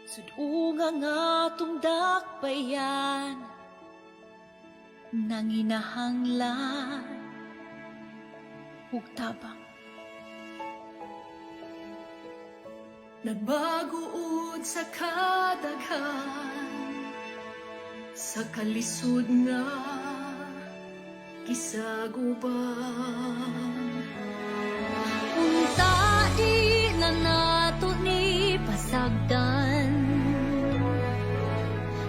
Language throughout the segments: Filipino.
Sudunga nga tungdak bayan nang inahanglan ug tabang. Nagbaguod sa kadaghan, sa kalisod nga kisaguban. Unta di na nato ni pasagdan,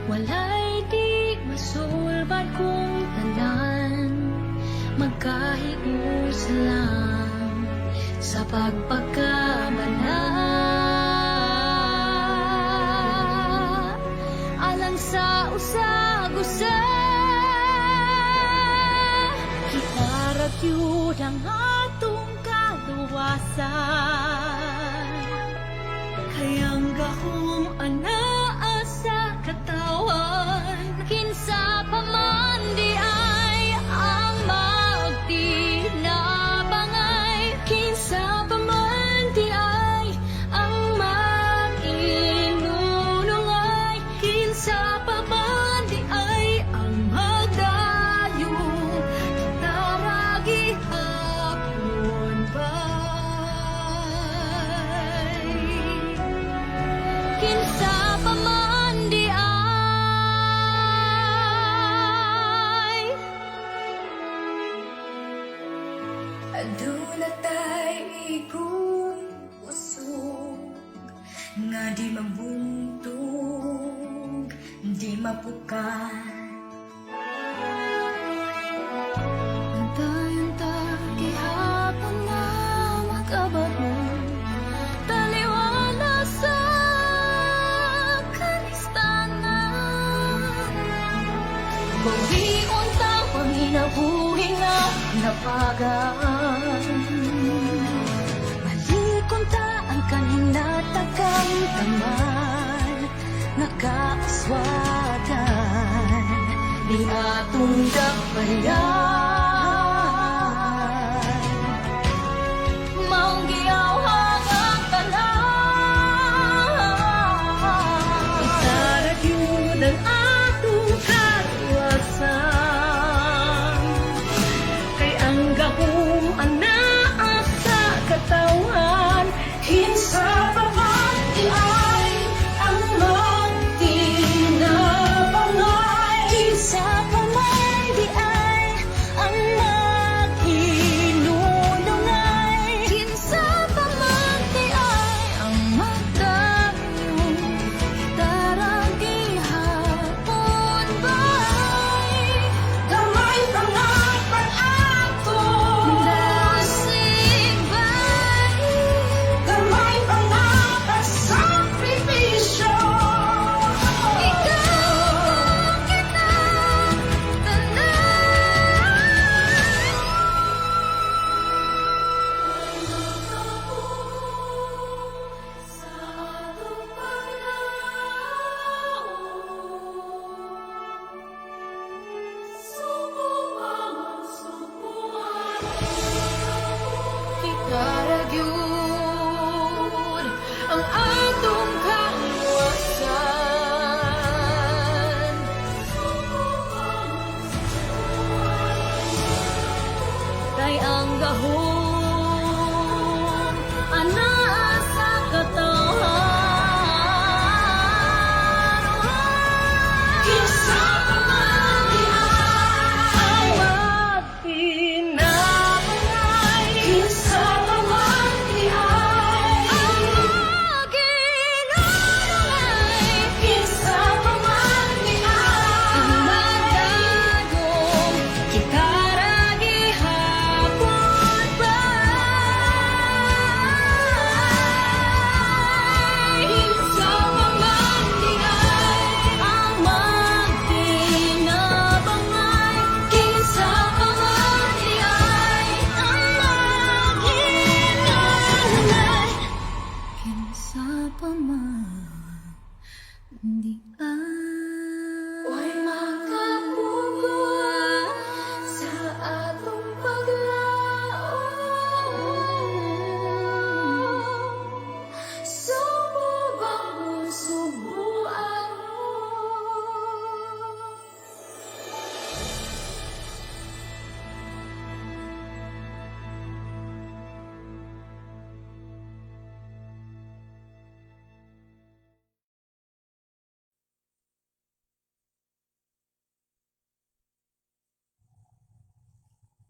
walay di masulbad kung tanan, magkahius lang sa pagpagkamana. Alang sa usag-usa, Kitaragyud ang atong kaluwasan, Kayang gahom anaa sa katawan, kinsa pa man di ay ang magtinabangay, kinsa pa man di ay ang mag-inunungay, kinsa pa man di ay ang magdayo, kitaragi hapon ba'y kinsa pa man di ay. aduna tay igon usog nga di mabuntog, di mapukan. Antay-antay gihapon na mag-abot mo, taliwala sa kalistanan. Bawion ta panginabuhi nga napagaan, balikon ta ang kaninatagang taman, nakaaswagan di atong dakbayan. Maong giyawhang ang tanan, Itaragyud ang atong katuwasan, kay ang gahom anaa sa katawan, kinsa pa man di ay ang magtinabangay, kinsa pa man di ay ang mag-inunungay, kinsa pa man di ay ang magdayong, darang gihapon ba'y gamay pa nga pag-ato, nasig ba'y gamay pa nga pag-sakripisyo. ikaw ang kinatanan. Sa atong paglaom, subukan kitaragyud ang atong kaluwasan, Kay ang gahom anaa sa katawan, kinsa pa man di ay magtinabangay, kinsa pa man di ay maginunungay, kinsa pa man di ang ay magdagong kitaragi hapon pa.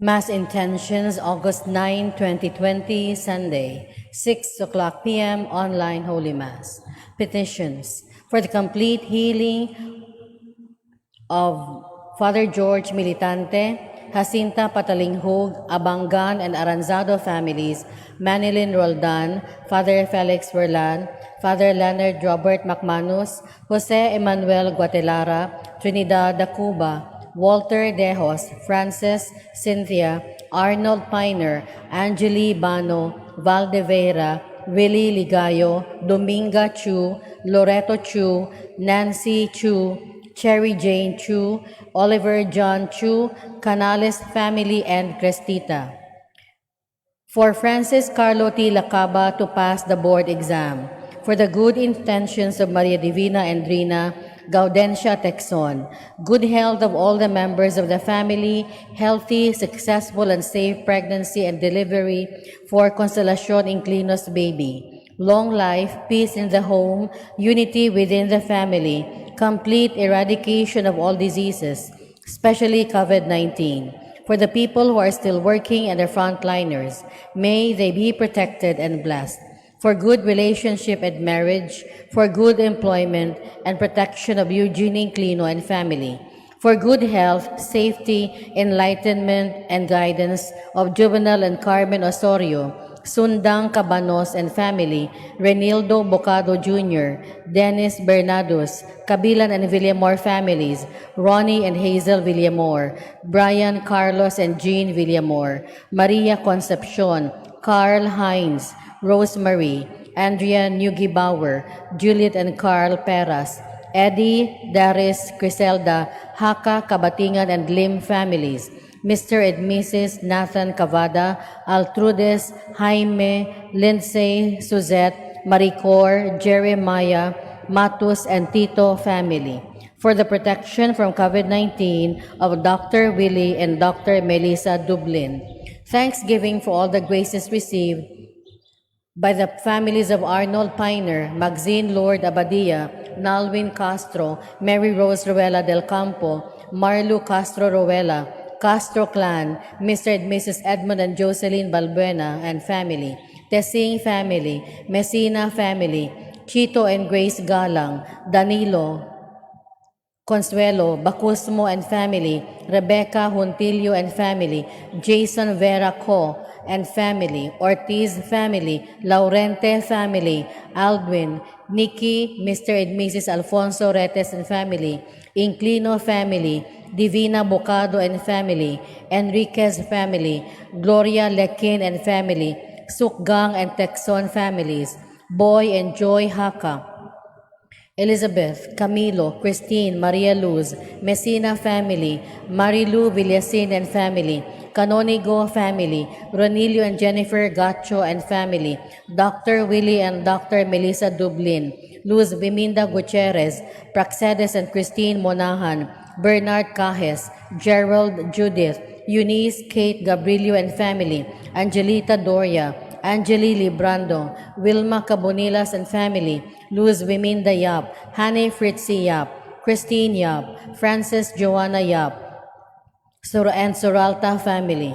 Mass intentions, August 9, 2020, Sunday, 6 o'clock p.m., online Holy Mass. Petitions for the complete healing of Father George Militante, Jacinta Patalinghog, Abangan and Aranzado families, Manilyn Roldan, Father Felix Verlan, Father Leonard Robert Macmanus, Jose Emmanuel Guatelara, Trinidad Dacuba, Walter Dejos, Frances Cynthia, Arnold Piner, Angeli Bano, Valdeveira, Willie Ligayo, Dominga Chu, Loreto Chu, Nancy Chu, Cherry Jane Chu, Oliver John Chu, Canales family, and Crestita. For Francis Carlo T. Lacaba to pass the board exam. For the good intentions of Maria Divina Andrina Gaudentia Texon. Good health of all the members of the family, healthy, successful, and safe pregnancy and delivery for Consolacion Inclinos baby. Long life, peace in the home, unity within the family, complete eradication of all diseases, especially COVID-19. For the people who are still working and the frontliners, may they be protected and blessed. For good relationship and marriage, for good employment and protection of Eugene Inclino and family, for good health, safety, enlightenment, and guidance of Juvenal and Carmen Osorio, Sundang Cabanos and family, Renildo Bocado Jr., Dennis Bernados, Cabilan and Villamor families, Ronnie and Hazel Villamor, Brian, Carlos, and Jean Villamor, Maria Concepcion, Carl Hines, Rosemary, Andrea Nugibauer, Juliet and Carl Peras, Eddie, Darius, Criselda, Haka, Kabatingan, and Lim families, Mr. and Mrs. Nathan Cavada, Altrudes, Jaime, Lindsay, Suzette, Maricor, Jeremiah, Matus, and Tito family. For the protection from COVID-19 of Dr. Willie and Dr. Melissa Dublin. Thanksgiving for all the graces received by the families of Arnold Piner, Maxine Lord Abadia, Nalwin Castro, Mary Rose Ruela del Campo, Marlu Castro Ruela, Castro clan, Mr. and Mrs. Edmund and Jocelyn Balbuena and family, Tesing family, Messina family, Chito and Grace Galang, Danilo, Consuelo, Bacusmo and family, Rebecca Huntilio and family, Jason Vera Co and family, Ortiz family, Laurente family, Aldwin, Nikki, Mr. and Mrs. Alfonso Retes and family, Inclino family, Divina Bocado and family, Enriquez family, Gloria Lequin and family, Sukgang and Texon families, Boy and Joy Haka, Elizabeth, Camilo, Christine, Maria Luz, Messina family, Marilu Villasin and family, Canonigo family, Ronilio and Jennifer Gacho and family, Dr. Willie and Dr. Melissa Dublin, Luz Biminda Gutierrez, Praxedes and Christine Monahan, Bernard Cajes, Gerald Judith, Eunice Kate Gabrilio and family, Angelita Doria, Angeli Librando, Wilma Cabonilas and family, Luz Biminda Yap, Hane Fritzi Yap, Christine Yap, Frances Joanna Yap, and Soralta family.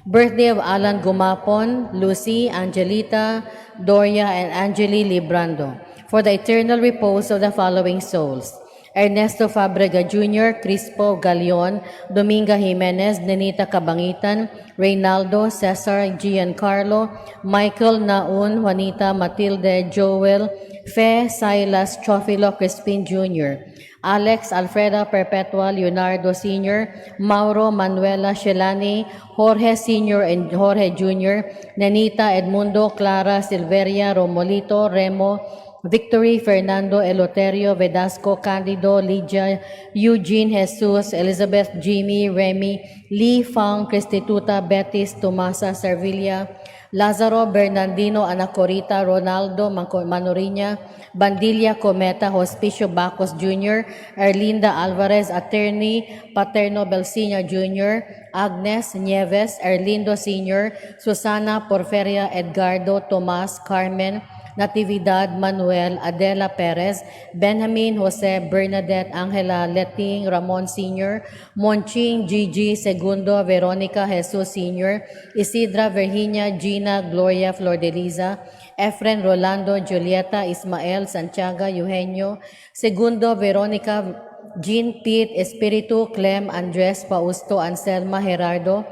Birthday of Alan Gumapon, Lucy, Angelita, Doria, and Angeli Librando. For the eternal repose of the following souls: Ernesto Fabrega Jr., Crispo Galion, Dominga Jimenez, Nenita Cabangitan, Reynaldo, Cesar, Giancarlo, Michael Naun, Juanita, Matilde, Joel, Fe, Silas, Chofilo, Crispin Jr., Alex, Alfreda Perpetua, Leonardo Sr., Mauro, Manuela, Shelani, Jorge Sr. and Jorge Jr., Nenita, Edmundo, Clara, Silveria, Romolito, Remo, Victory, Fernando, Eloterio, Vedasco, Candido, Lydia, Eugene, Jesus, Elizabeth, Jimmy, Remy, Lee Fang, Cristituta, Betis, Tomasa, Servilia, Lazaro, Bernardino, Anacorita, Ronaldo, Manoriña, Bandilla, Cometa, Hospicio Bacos Jr., Erlinda Alvarez, Attorney, Paterno Belsiña Jr., Agnes Nieves, Erlindo Sr., Susana Porferia, Edgardo, Tomas, Carmen, Natividad Manuel, Adela Perez, Benjamin Jose, Bernadette Angela Leting Ramon Sr., Monching Gigi Segundo, Veronica Jesus Sr., Isidra Virginia Gina Gloria Flordeliza, Efren Rolando Julieta Ismael Santiago Eugenio, Segundo Veronica Jean Pete Espiritu Clem Andres Fausto Anselma Gerardo,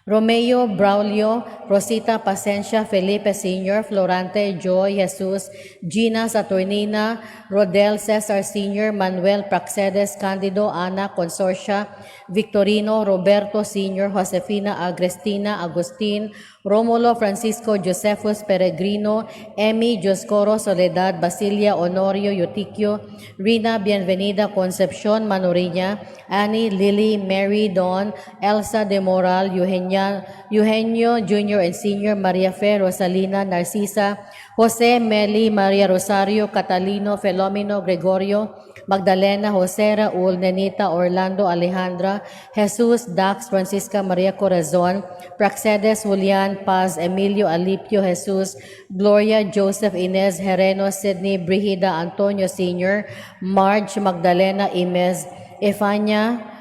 Romeo Braulio, Rosita Pacencia, Felipe Sr., Florante Joy Jesus, Gina Saturnina, Rodel Cesar Sr., Manuel Praxedes Candido, Ana Consorcia, Victorino, Roberto Sr., Josefina Agrestina Agustin, Romulo Francisco Josephus Peregrino, Emmy Joscoro Soledad, Basilia Honorio Yotiquio, Rina Bienvenida Concepcion Manuriña, Annie Lily Mary Dawn, Elsa de Moral, Eugenio Jr. and Sr., Maria Fe Rosalina Narcisa, Jose Meli Maria Rosario Catalino Felomeno Gregorio, Magdalena Jose Raul Nenita Orlando Alejandra, Jesus Dax Francisca Maria Corazon, Praxedes Julian Paz Emilio Alipio Jesus, Gloria Joseph Inez Hereno Sidney Brigida Antonio Sr., Marge Magdalena Imez, Efania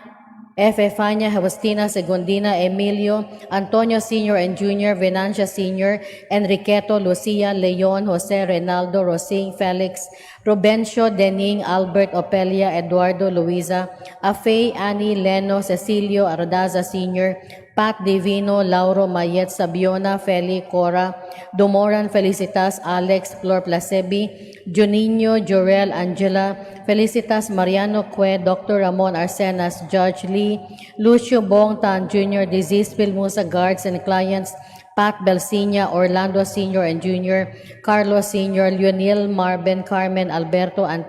Agustina Segundina Emilio Antonio Sr. and Jr., Venancia Sr., Enriqueto Lucia Leon Jose Renaldo Rosing Felix, Rubencio Dening Albert Opelia Eduardo Luisa, Afei Annie Leno Cecilio Ardaza Sr., Pat Divino Lauro Mayet Sabiona Feli Cora, Dumoran Felicitas Alex Flor Placebi, Juninho Jorel Angela, Felicitas Mariano Cue, Dr. Ramon Arsenas, Judge Lee, Lucio Bong Tan Jr., Disease Filmusa Guards and Clients, Pat Belsinia, Orlando Sr. and Jr., Carlos Sr., Leonel Marben, Carmen Alberto, and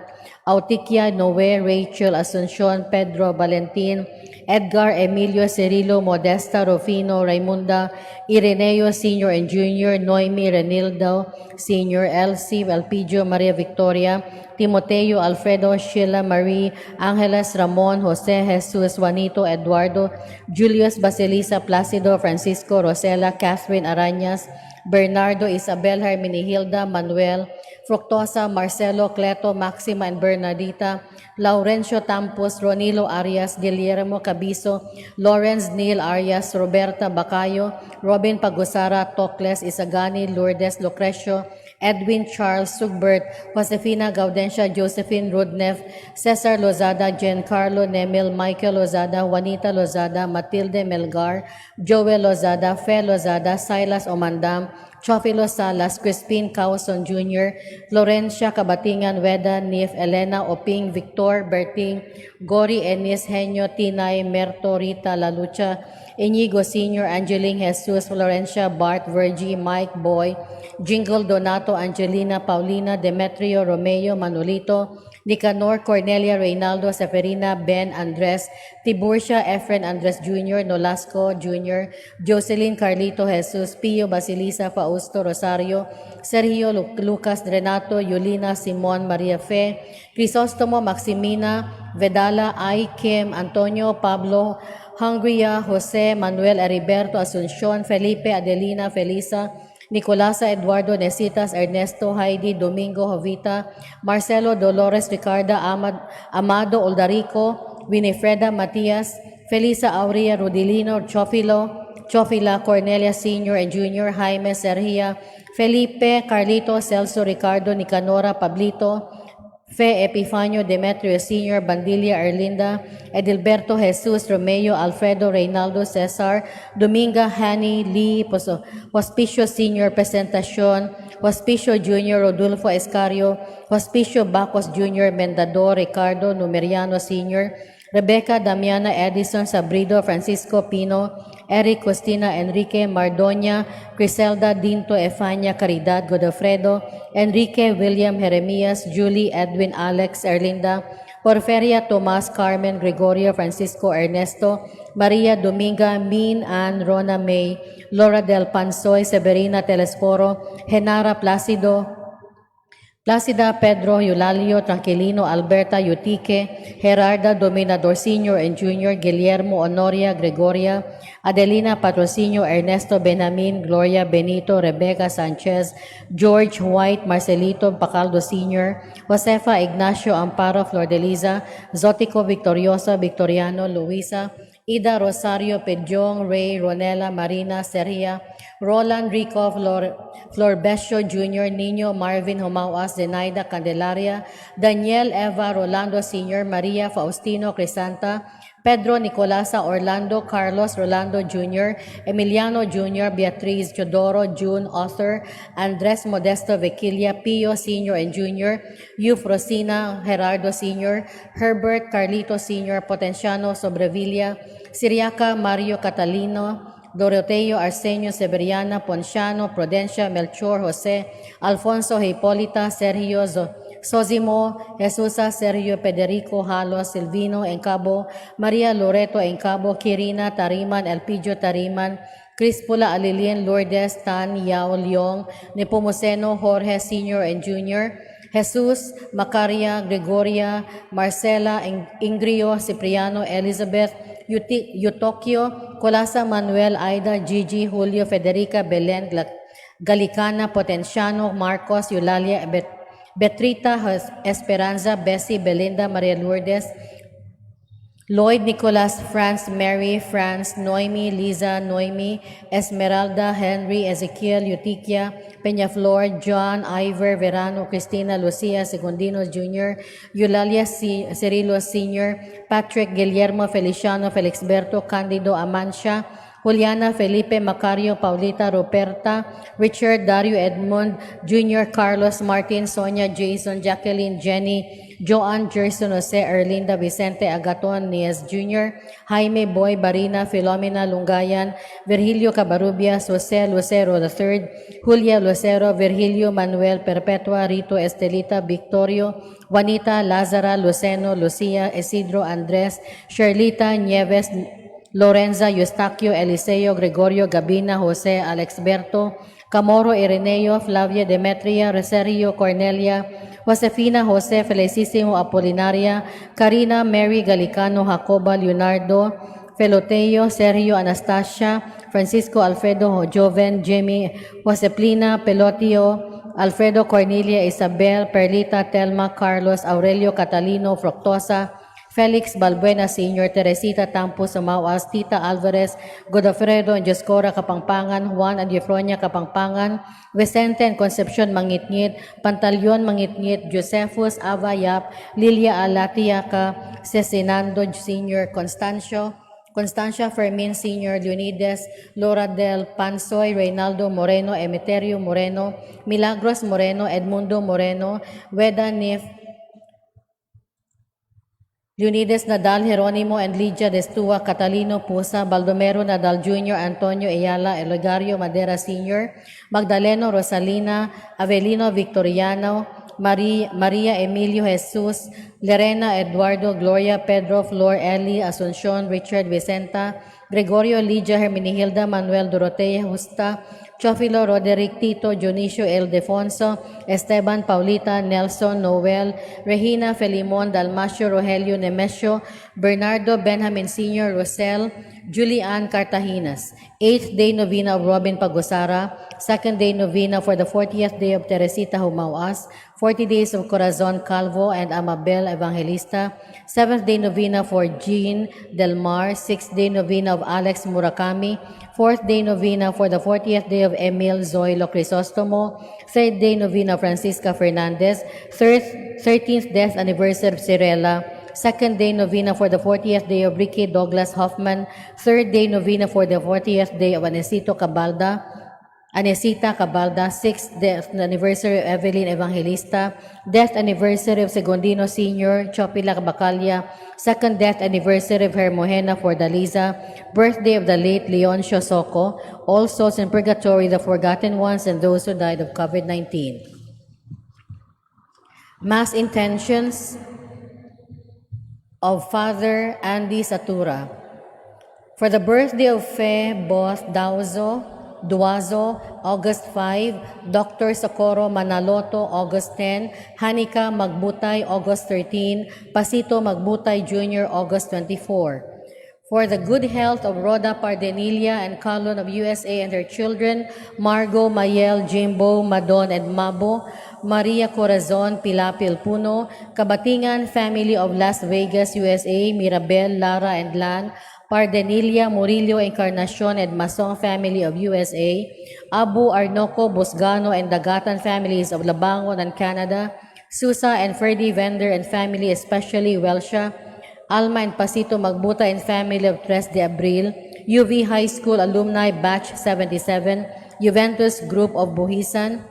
Autikia Noe, Rachel Asuncion, Pedro Valentin, Edgar Emilio Cirilo Modesta Rufino Raimunda, Ireneo Sr. and Jr., Noemi Renildo Sr., Elsie Elpidio Maria Victoria, Timoteo Alfredo Sheila Marie, Angeles Ramon, Jose Jesus Juanito Eduardo, Julius Basilisa Placido, Francisco Rosela, Catherine Arañas, Bernardo Isabel Hermenihilda Manuel, Fructosa Marcelo Cleto Maxima and Bernardita, Laurencio Tampos, Ronilo Arias, Guillermo Cabiso, Lawrence Neil Arias, Roberta Bacayo, Robin Pagusara, Tocles Isagani, Lourdes Lucrecio, Edwin Charles Sugbert, Josefina Gaudencia, Josephine Rudnev, Cesar Lozada, Giancarlo Nemil, Michael Lozada, Juanita Lozada, Matilde Melgar, Joel Lozada, Fe Lozada, Silas Omandam, Chofilo Salas, Crispin Causon Jr., Florencia Kabatingan, Weda, Nif, Elena Oping, Victor Berting, Gori Enis, Henyo, Tinay, Merto, Rita, Lalucha, Inigo Sr., Angeline Jesus, Florencia, Bart, Virgie, Mike, Boy, Jingle Donato, Angelina, Paulina, Demetrio, Romeo, Manolito, Nicanor, Cornelia, Reynaldo, Seferina, Ben, Andres, Tiburcia, Efren Andres Jr., Nolasco Jr., Jocelyn, Carlito, Jesus, Pio, Basilisa, Fausto, Rosario, Sergio, Lucas, Renato, Yulina, Simon, Maria Fe, Crisostomo, Maximina, Vedala, Ai, Kim, Antonio, Pablo, Hungria, Jose, Manuel, Heriberto, Asuncion, Felipe, Adelina, Felisa, Nicolasa, Eduardo, Nesitas, Ernesto, Heidi, Domingo, Jovita, Marcelo, Dolores, Ricarda, Amado, Oldarico, Winifreda, Matias, Felisa, Aurea, Rodilino, Chofila, Cornelia Sr. and Jr., Jaime, Sergia, Felipe, Carlito, Celso, Ricardo, Nicanora, Pablito, Fe Epifanio, Demetrio Sr., Bandilla, Erlinda, Edilberto, Jesus, Romeo, Alfredo, Reynaldo, Cesar, Dominga, Hani, Lee, Hospicio Sr., Presentacion, Hospicio Jr., Rodolfo Escario, Hospicio Bacos Jr., Mendador, Ricardo, Numeriano Sr., Rebecca, Damiana, Edison, Sabrido, Francisco Pino, Eric, Costina, Enrique, Mardoña, Criselda, Dinto, Efania, Caridad, Godofredo, Enrique, William, Jeremias, Julie, Edwin, Alex, Erlinda, Porferia, Tomas, Carmen, Gregorio, Francisco, Ernesto, Maria, Dominga, Min, Ann, Rona May, Laura del Pansoy, Severina, Telesforo, Genara, Placido, Placida Pedro Eulalio Tranquilino Alberta Yutique, Gerarda Dominador Sr. and Jr., Guillermo Honoria Gregoria, Adelina Patrocinio Ernesto Benjamin, Gloria Benito, Rebecca Sanchez, George White, Marcelito Pacaldo Sr., Josefa Ignacio Amparo Flordeliza, Zotico Victoriosa Victoriano Luisa, Ida Rosario Pedjong, Ray, Ronela, Marina, Sergia, Roland Rico, Florbesio Jr., Nino, Marvin Humauas, Zenaida Candelaria, Daniel Eva Rolando Sr., Maria Faustino Crisanta, Pedro Nicolasa Orlando, Carlos Rolando Jr., Emiliano Jr., Beatriz Chodoro, June, author, Andres Modesto Vequilia, Pio Sr. and Jr., Yuf Rosina Gerardo Sr., Herbert Carlito Sr., Potenciano Sobrevilla, Siriaca Mario Catalino, Doroteo Arsenio Severiana, Ponciano, Prudencia, Melchor, Jose, Alfonso Hipolita, Sergio Sosimo, Jesusa, Sergio Federico, Halo, Silvino, Encabo, Maria Loreto, Encabo, Kirina, Tariman, Elpidio Tariman, Crispula Alilien, Lourdes, Tan, Yao, Leong, Nepomuceno, Jorge Sr. and Jr., Jesus, Macaria, Gregoria, Marcela, Ingrio, Cipriano, Elizabeth, Eutokio, Colasa, Manuel, Aida, Gigi, Julio, Federica, Belen, Galicana, Potenciano, Marcos, Eulalia, Betrita, Esperanza, Bessie, Belinda, Maria Lourdes, Lloyd, Nicholas, France, Mary, France, Noemi, Liza, Noemi, Esmeralda, Henry, Ezekiel, Eutiquia, Peñaflor, John, Ivor, Verano, Cristina, Lucia, Segundinos Jr., Eulalia, Cirilo Sr., Patrick, Guillermo, Feliciano, Felixberto, Candido, Amancia, Juliana, Felipe, Macario, Paulita, Ruperta, Richard, Dario, Edmund, Junior, Carlos, Martin, Sonia, Jason, Jacqueline, Jenny, Joan, Gerson, Jose, Erlinda, Vicente, Agaton, Nies Jr., Jaime, Boy, Barina, Filomena, Lungayan, Virgilio Cabarubias, Jose Lucero III, Julia Lucero, Virgilio, Manuel, Perpetua, Rito, Estelita, Victorio, Juanita, Lazara, Luceno, Lucia, Isidro, Andres, Sherlita, Nieves, Lorenza, Eustaquio, Eliseo, Gregorio, Gabina, Jose, Alexberto, Camoro, Ireneo, Flavia, Demetria, Rosario, Cornelia, Josefina, Jose, Felicísimo, Apolinaria, Karina, Mary, Galicano, Jacoba, Leonardo, Feloteo, Sergio, Anastasia, Francisco, Alfredo, Joven, Jimmy, Joseplina, Pelotio, Alfredo, Cornelia, Isabel, Perlita, Telma, Carlos, Aurelio, Catalino, Fructosa, Felix Balbuena Sr., Teresita Tampo Sumawas, Tita Alvarez, Godofredo and Joscora Kapangpangan, Juan and Eufronia Kapangpangan, Vicente and Concepcion Mangitngit, Pantaleon Mangitngit, Josephus Avayap, Lilia Alatiaca, Cesinando Sr., Constancia Fermin Sr., Leonides, Laura del Pansoy, Reynaldo Moreno, Emeterio Moreno, Milagros Moreno, Edmundo Moreno, Weda Nif, Leonides Nadal, Jeronimo and Lydia Destua, Catalino Pusa, Baldomero Nadal Jr., Antonio Ayala, Elegario Madera Sr., Magdaleno Rosalina, Avelino Victoriano, Maria Emilio Jesus, Lerena Eduardo, Gloria Pedro, Flor Eli, Asuncion, Richard Vicenta, Gregorio Lydia, Hermenihilda, Manuel Dorotea Justa, Chofilo Roderick, Tito, Dionisio Ildefonso, Esteban, Paulita, Nelson, Noel, Regina, Felimon, Dalmacio, Rogelio, Nemesio, Bernardo, Benjamin Sr., Rosel, Julian Cartaginas. 8th Day Novena of Robin Pagosara, 2nd Day Novena for the 40th Day of Teresita Humauas, 40 Days of Corazon Calvo and Amabel Evangelista, 7th Day Novena for Jean Del Mar, 6th Day Novena of Alex Murakami, 4th Day Novena for the 40th Day of Emil Zoilo Crisostomo, 3rd Day Novena Francisca Fernandez, 13th Death Anniversary of Cirela, 2nd Day Novena for the 40th Day of Ricky Douglas Hoffman, 3rd Day Novena for the 40th Day of Anesita Cabalda, 6th Death Anniversary of Evelyn Evangelista, Death Anniversary of Segundino Sr., Chopila Bacalia, 2nd Death Anniversary of Hermogena Fordaliza, Birthday of the late Leoncio Soco, All Souls in Purgatory, the Forgotten Ones, and those who died of COVID-19. Mass Intentions of Father Andy Satura. For the birthday of Fe Both Dauzo, Duazo, August 5, Dr. Socorro Manaloto, August 10, Hanika Magbutay, August 13, Pasito Magbutay Jr., August 24. For the good health of Rhoda Pardenilla and Carlon of USA and her children, Margot, Mayel, Jimbo, Madon, and Mabo, Maria Corazon, Pilapil Puno, Kabatingan family of Las Vegas, USA, Mirabel, Lara, and Lan, Pardenilla, Murillo, Encarnacion, and Masong family of USA, Abu, Arnoco, Busgano, and Dagatan families of Labangon and Canada, Susa and Ferdy Vender and family, especially Welsha, Alma and Pasito Magbuta and family of Tres de Abril, UV High School Alumni Batch 77, Juventus Group of Buhisan,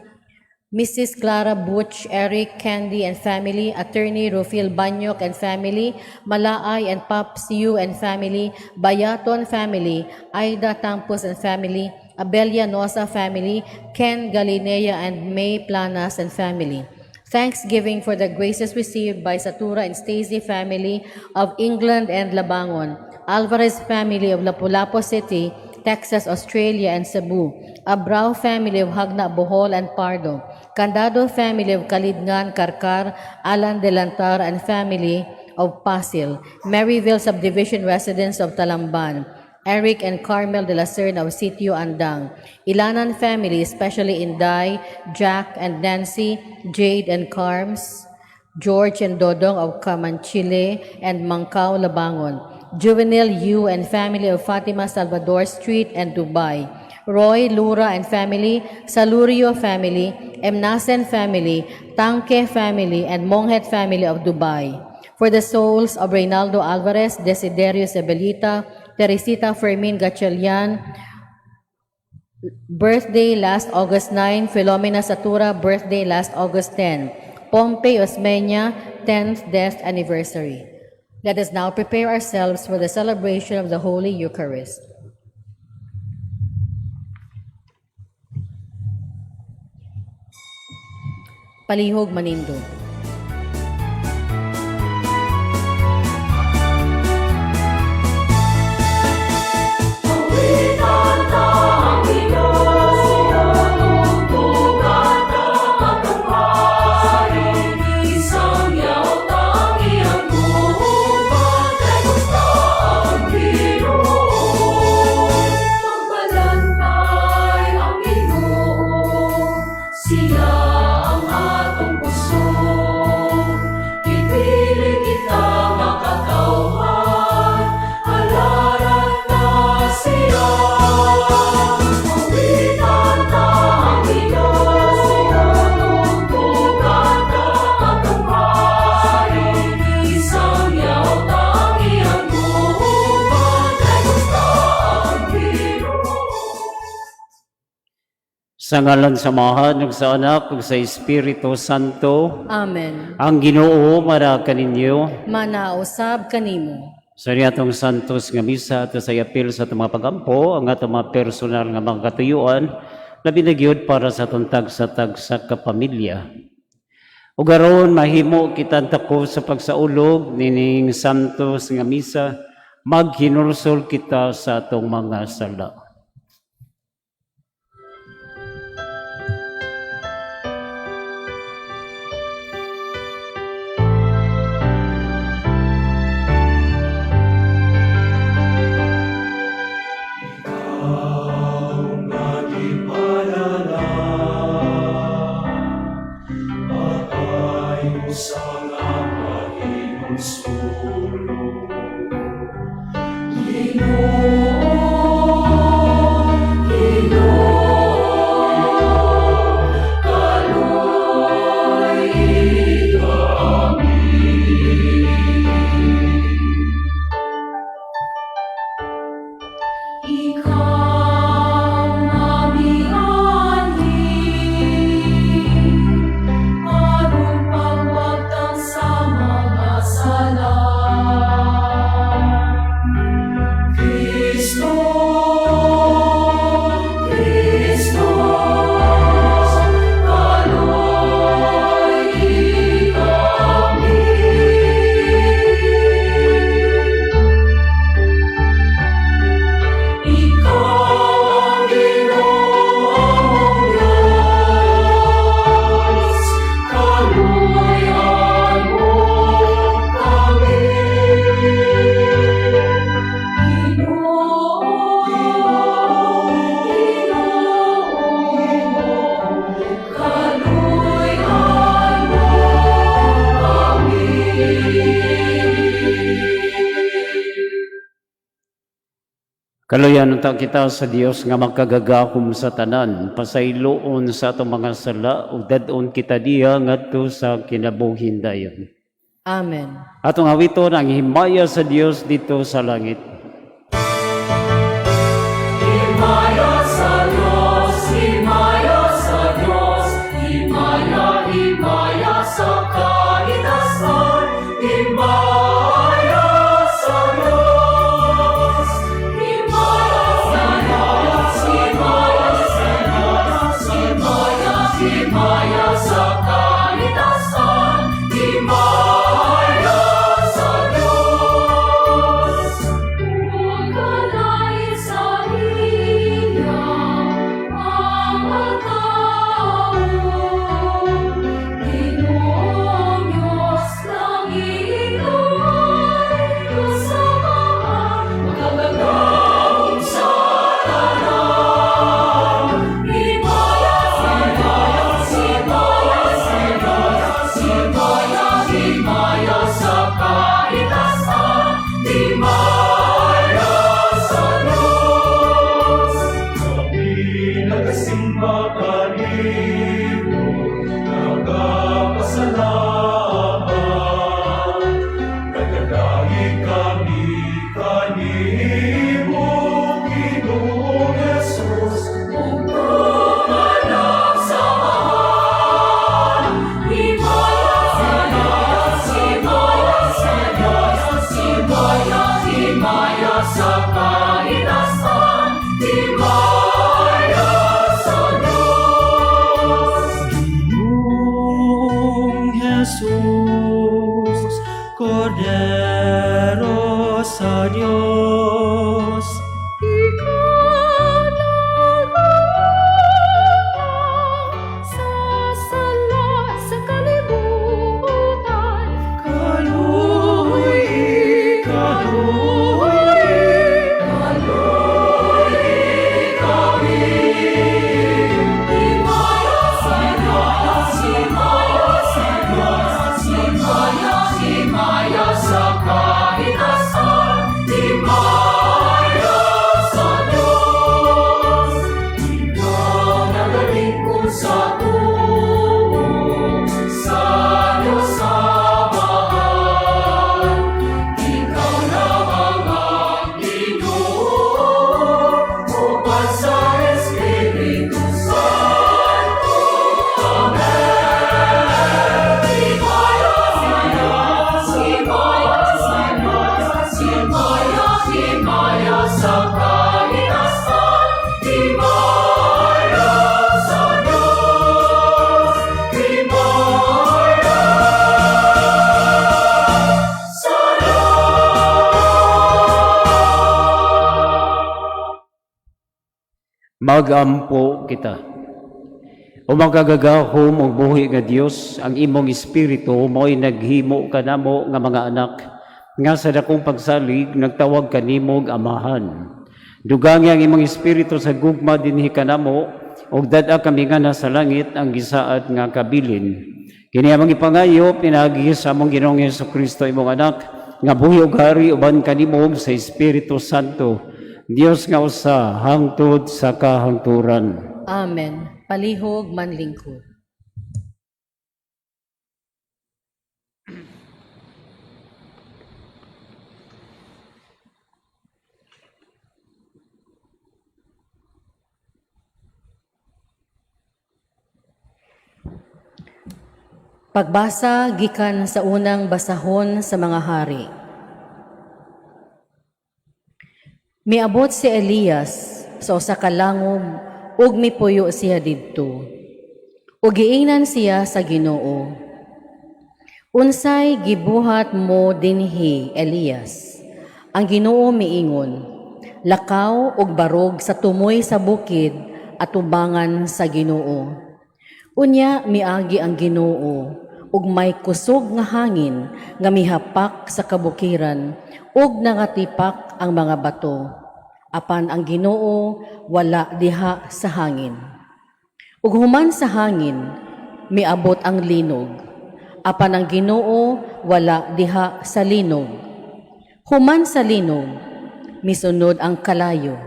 Mrs. Clara Butch, Eric, Candy and family, Attorney Rufil Banyok and family, Malaay and Pops Yu and family, Bayaton family, Aida Tampos and family, Abelia Nosa family, Ken Galinea and May Planas and family. Thanksgiving for the graces received by Satura and Stacy family of England and Labangon, Alvarez family of Lapu-Lapu City, Texas, Australia, and Cebu, Abrao family of Hagna, Bohol, and Pardo, Candado family of Kalidngan, Karkar, Alan Delantar, and family of Pasil, Maryville subdivision residents of Talamban, Eric and Carmel de la Serna of Sitio Andang, Ilanan family, especially Inday, Jack and Nancy, Jade and Carms, George and Dodong of Camanchile and Mangkao, Labangon, Juvenile Yu and family of Fatima Salvador Street and Dubai, Roy, Lura and family, Salurio family, Emnasen family, Tangke family, and Monghet family of Dubai. For the souls of Reynaldo Alvarez, Desiderio Sebelita, Teresita Fermin Gatchalian, birthday last August 9, Filomena Satura, birthday last August 10, Pompey Osmeña, 10th death anniversary. Let us now prepare ourselves for the celebration of the Holy Eucharist. Palihog Manindo. Sa ngalan sa Mahal, ug sa Anak, ug sa Espiritu Santo. Amen. Ang Ginoo mara kaninyo. Manausab kanimo. Sa atong santos nga misa at sa apil sa atong mga pagampo, ang atong mga personal nga mga katuyuan, labi na gyud para sa atong tagsa-tag sa kapamilya. Ug aron mahimo kita tako sa pagsaulog nining santos nga misa, maghinulsol kita sa atong mga sala. Sala Kaluyan unta kita sa Dios nga magkagagakom sa tanan, pasayloon sa atong mga sala ug dadon kita diha ngadto sa kinabuhin dayon. Amen. Atong awiton ang himaya sa Dios dito sa langit. Jesus, Cordero sa Diyos. Kaluoy, Magampo kita. O magagagahom og buhi nga Dios, ang imong espiritu mo'y naghimo kanamo nga mga anak, nga sa dakong pagsalig nagtawag kanimo og amahan. Dugangi ang imong espiritu sa gugma dinhi kanamo, og dad-a kami nga nasa langit ang gisaad nga kabilin. Kini among ipangayo pinagi sa among Ginoong Hesukristo imong anak, nga buhi og hari uban kanimo sa Espiritu Santo, Dios nga usa hangtod sa kahangturan. Amen. Palihog manlingkod. Pagbasa gikan sa unang basahon sa mga hari. Miabot si Elias sa usa ka langob ug mipuyo siya didto. Ug giingnan siya sa Ginoo. Unsay gibuhat mo dinhi, Elias? Ang Ginoo miingon, lakaw ug barog sa tumoy sa bukid at tubangan sa Ginoo. Unya miagi ang Ginoo ug may kusog nga hangin nga mihapak sa kabukiran ug nangatipak ang mga bato. Apan ang Ginoo wala diha sa hangin. Ug human sa hangin miabot ang linog. Apan ang Ginoo wala diha sa linog. Human sa linog misunod ang kalayo.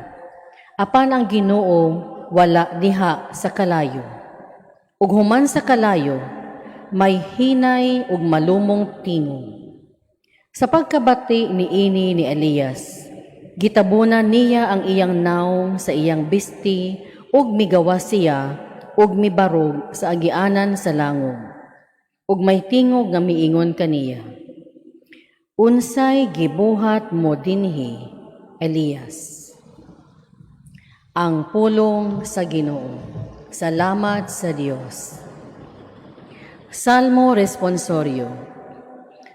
Apan ang Ginoo wala diha sa kalayo. Ug human sa kalayo, may hinay ug malumong tingog. Sa pagkabati ni Elias, gitabunan niya ang iyang naong sa iyang bisti ug migawa siya ug mibarog sa agianan sa langong. Ug may tingog nga miingon kaniya, "Unsay gibuhat mo dinhi, Elias?" Ang pulong sa Ginoo. Salamat sa Dios. Salmo Responsorio.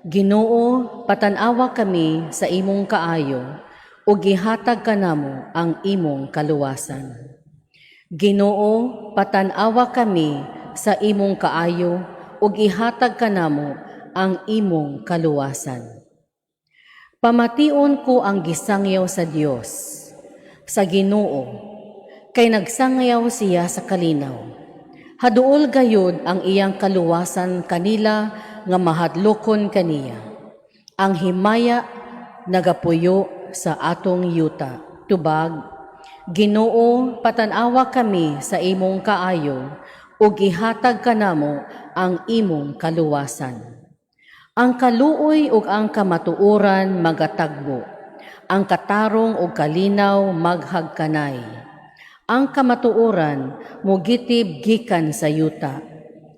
Ginoo, patanawa kami sa imong kaayo ug gihatag kanamo ang imong kaluwasan. Ginoo, patanawa kami sa imong kaayo ug ihatag kanamo ang imong kaluwasan. Pamation ko ang gisangyaw sa Dios, sa Ginoo, kay nagsangyaw siya sa kalinaw. Haduol gayud ang iyang kaluwasan kanila nga mahadlokon kaniya. Ang himaya nagapuyo sa atong yuta. Tubag, Ginoo, patanawa kami sa imong kaayo ug ihatag kanamo ang imong kaluwasan. Ang kaluoy ug ang kamatuoran magatagbo. Ang katarong ug kalinaw maghagkanay. Ang kamatuoran mugitib gikan sa yuta,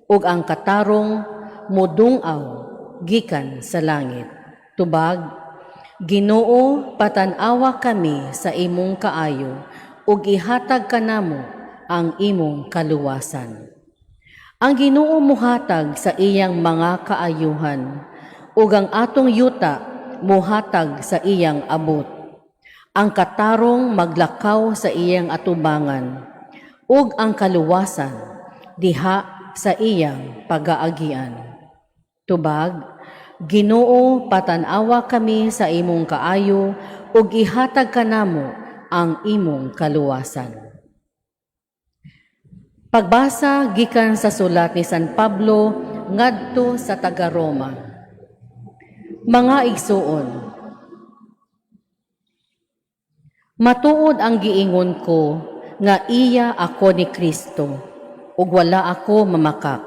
ug ang katarong mudungaw gikan sa langit. Tubag, Ginoo, patanawa kami sa imong kaayo, ug ihatag kanamo ang imong kaluwasan. Ang Ginoo muhatag sa iyang mga kaayuhan, ug ang atong yuta muhatag sa iyang abot. Ang katarong maglakaw sa iyang atubangan, ug ang kaluwasan diha sa iyang pag-aagian. Tubag, Ginoo, patanawa kami sa imong kaayo, ug ihatag kanamo ang imong kaluwasan. Pagbasa gikan sa sulat ni San Pablo ngadto sa taga-Roma. Mga igsuon, matuod ang giingon ko nga iya ako ni Kristo ug wala ako mamakak.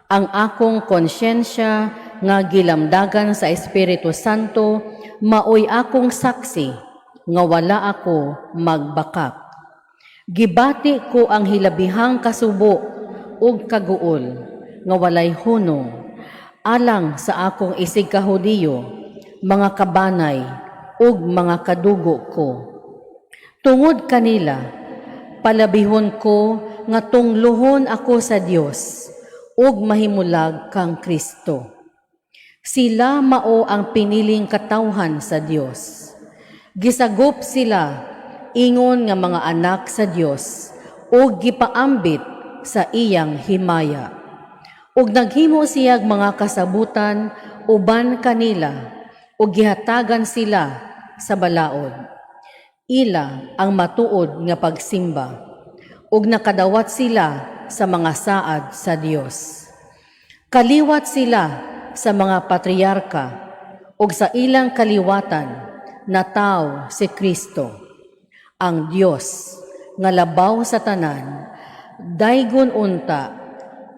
Ang akong konsyensya nga gilamdagan sa Espiritu Santo maoy akong saksi nga wala ako magbakak. Gibati ko ang hilabihang kasubo ug kaguol nga walay hunong alang sa akong isig kahudiyo, mga kabanay ug mga kadugo ko. Tungod kanila, palabihon ko nga tungluhon ako sa Dios ug mahimulag kang Kristo. Sila mao ang piniling katawhan sa Dios. Gisagop sila ingon nga mga anak sa Dios ug gipaambit sa iyang himaya. Ug naghimo siyag mga kasabutan uban kanila ug gihatagan sila sa balaod. Ila ang matuod nga pagsimba ug nakadawat sila sa mga saad sa Dios. Kaliwat sila sa mga patriarka ug sa ilang kaliwatan na tao si Kristo, ang Dios nga labaw sa tanan, daygon unta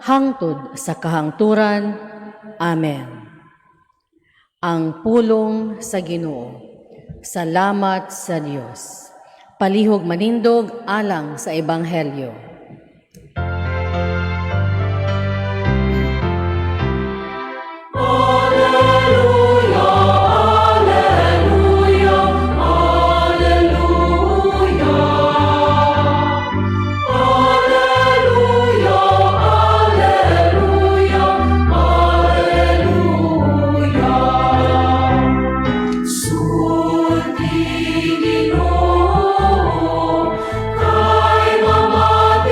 hangtod sa kahangturan. Amen. Ang pulong sa Ginoo. Salamat sa Dios. Palihog manindog alang sa Ebanghelyo. Kay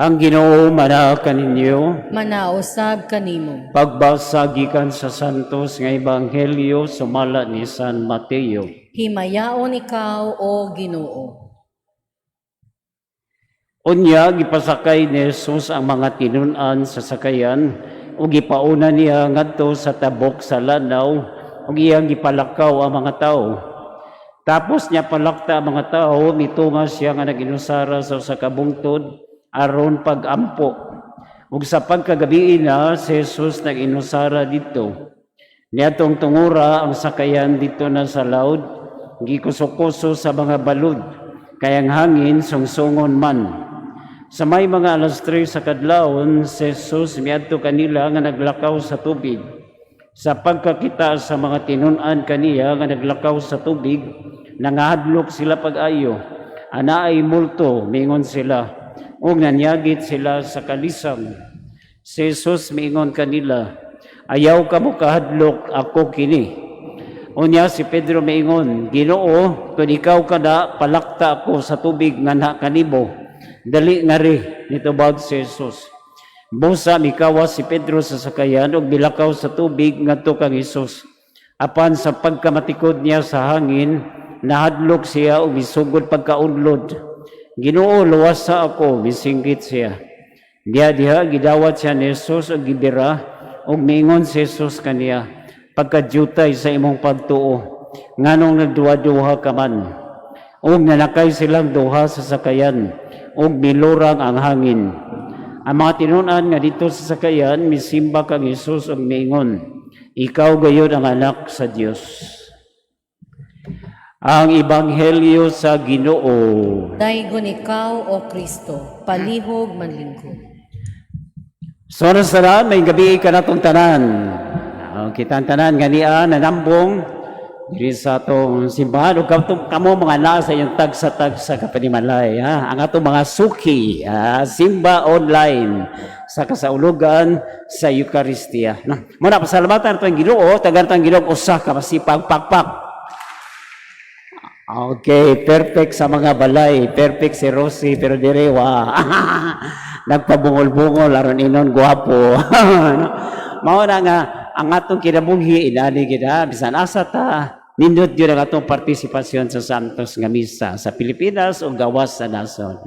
Ang Ginoo mana kaninyo, Manausab kanimo. pagbasa gikan sa Santos nga Ebanghelyo sumala ni San Mateo. Himayaon ikaw o Ginoo. Unya gipasakay ni Jesus ang mga tinun-an sa sakayan ug gipauna niya ngadto sa tabok sa lanaw ug iyang gipalakaw ang mga tawo. Tapos niya palakta ang mga tawo, mitunga siya nga naginusara sa usa ka bungtod aron pag-ampo. Ug sa pagkagabi na, si Jesus nag-inusara dito. Niatong tungura ang sakayan dito na sa laod, gikuso-kuso sa mga balod, kayang hangin sungsungon man. Sa may mga alas 3 sa kadlawon, si Jesus miadto kanila nga naglakaw sa tubig. Sa pagkakita sa mga tinun-an kaniya nga naglakaw sa tubig, nangahadlok sila pag-ayo. Ana ay multo, mingon sila. O nanyagit sila sa kalisang. Si Jesus miingon kanila, ayaw ka mo kahadlok, ako kini. Unya si Pedro miingon, Ginoo, kung ikaw kada, palakta ako sa tubig nga na kanibo. Dali nga ri, nitubag si Jesus. Busa mikawas si Pedro sa sakayan ug bilakaw sa tubig ngadto kang Jesus. Apan sa pagkamatikod niya sa hangin, nahadlok siya ug misugod pagkaunlod. Ginoo, luwasa ako, misinggit siya. Diha gidawat siya ni Jesus ug gibira ug miingon si Jesus kaniya, pagkadyutay sa imong pagtuo, nganong nagduha-duha ka man. Ug nanakay silang duha sa sakayan ug milurang ang hangin. Ang mga tinun-an nga dito sa sakayan misimba kang Jesus ug miingon, ikaw gayud ang anak sa Dios. Ang Ebanghelyo sa Ginoo. Daygon ikaw o Kristo, palihog manlingkod. So nasaran, may gabi ka na itong tanan. Kita ang tanan nga niya, nanambong, diri sa itong simbahan, o kamo mga nasa yung tagsa-tagsa kapanimalay. Ang atong mga suki, simba online, sa kasaulugan sa Eucharistia. Muna, pasalamatan itong Ginoo, tagan itong Ginoo, usa ka masipag pakpak. Okay, perfect sa mga balay. Perfect si Rosie, pero direwa. Nagpabungol-bungol, aron inon, guwapo. Mao na nga, ang atong kinabunghi, inani kita, bisan asa ta, nindot yun ang atong partisipasyon sa Santos nga Misa sa Pilipinas o gawas sa nason.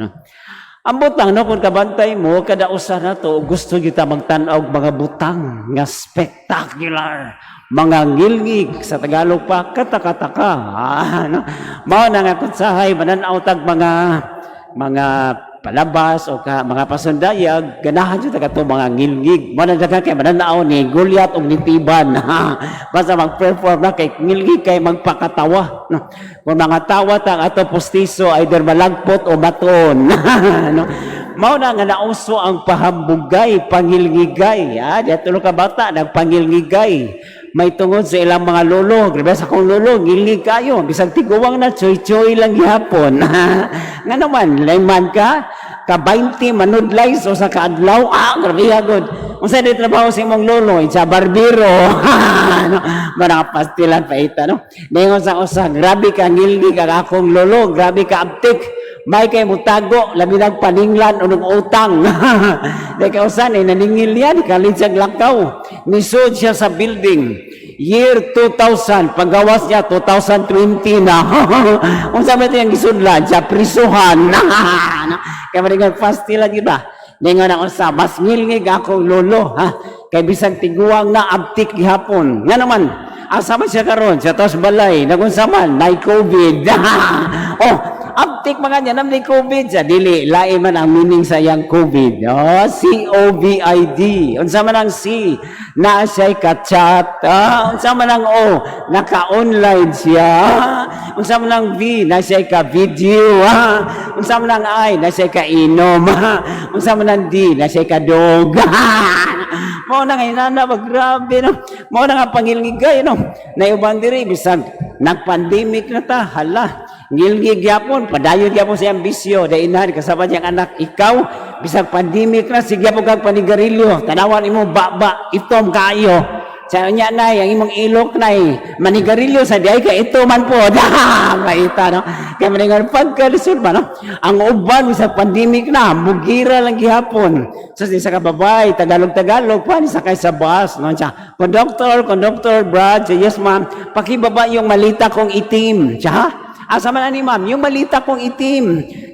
Ang butang, no, kung kabantay mo, kada usa na to, gusto kita magtanaw mga butang nga spectacular. Mga ngilngig sa Tagalog pa, katakataka. Mao na nga kutsahay, mananaw tag mga palabas o mga pasundayag, ganahan siya taga itong mga ngilngig. Mao na kay mananaw ni Goliath o ni Tiban. Basta mag-perform na kay ngilngig kay magpakatawa. Kung mga tawa tang ato postiso, either malagpot o maton. Mao na nga nauso ang pahambugay, pangilngigay. Dito ka bata, nagpangilngigay. May tungod sa ilang mga lolo. Grabe sa kong lolo, ngilngig kayo. Bisag tiguwang na, choy-choy lang gihapon. Nga naman, layman ka, ka-20 manudlay so sa kaadlaw. Grabe hagod. Kung saan yung trabaho sa imong lolo, sa barbero. Mga pastilan pa ita, no? Ngayon sa usa, grabe ka ngilngig ang akong lolo. Grabe ka abtik. May kay mutago, labi nagpaninglan o nag-utang. Dahil kausan, naningil yan, kalinsag lakaw. Nisod siya sa building. Year 2000, paggawas niya, 2020 na. Kung sabi ito yung gisudlan, siya prisuhan. Kaya maringan fast nila, di ba? Ngayon ako sa, mas ngilngig akong lolo. Kaya bisang tiguang na abtik gihapon. Nga naman, asama siya karon siya tos balay, nagunsaman, na COVID. Abtik mga niya, namli COVID siya. Dili, lain man ang meaning sa yang COVID. COVID. Unsa man ang C, na siya'y ka-chat. Unsa man ang O, naka-online siya. Unsa man ang V, na siya'y ka-video. Unsa man ang I, na siya'y ka-inom. Unsa man ang D, na siya'y ka-dog. Mao na ngayon na, grabe, no? Mao na nga pangilngigay, no? Naiuban diri, bisag, nag-pandemic na ta, hala. Ngilngig yapon, padayon yapon sa ambisyo, dainahan kasama niyang anak, ikaw, bisag pandemic na, sige po kag panigarilyo, tanawan imo, itom kayo. Sa nya na, ang imong ilok na manigarilyo sa diay ka ito man po. Maita, no? Kaya maningar pagka-result ba, no? Ang uban sa pandemic na, mugira lang gihapon. So, sa kababay, Tagalog-Tagalog, paano sa kay sa bus, no? Siya, conductor, Brad, siya, yes ma'am, pakibaba yung malita kong itim. Siya, asa man ani ma'am, yung malita kong itim.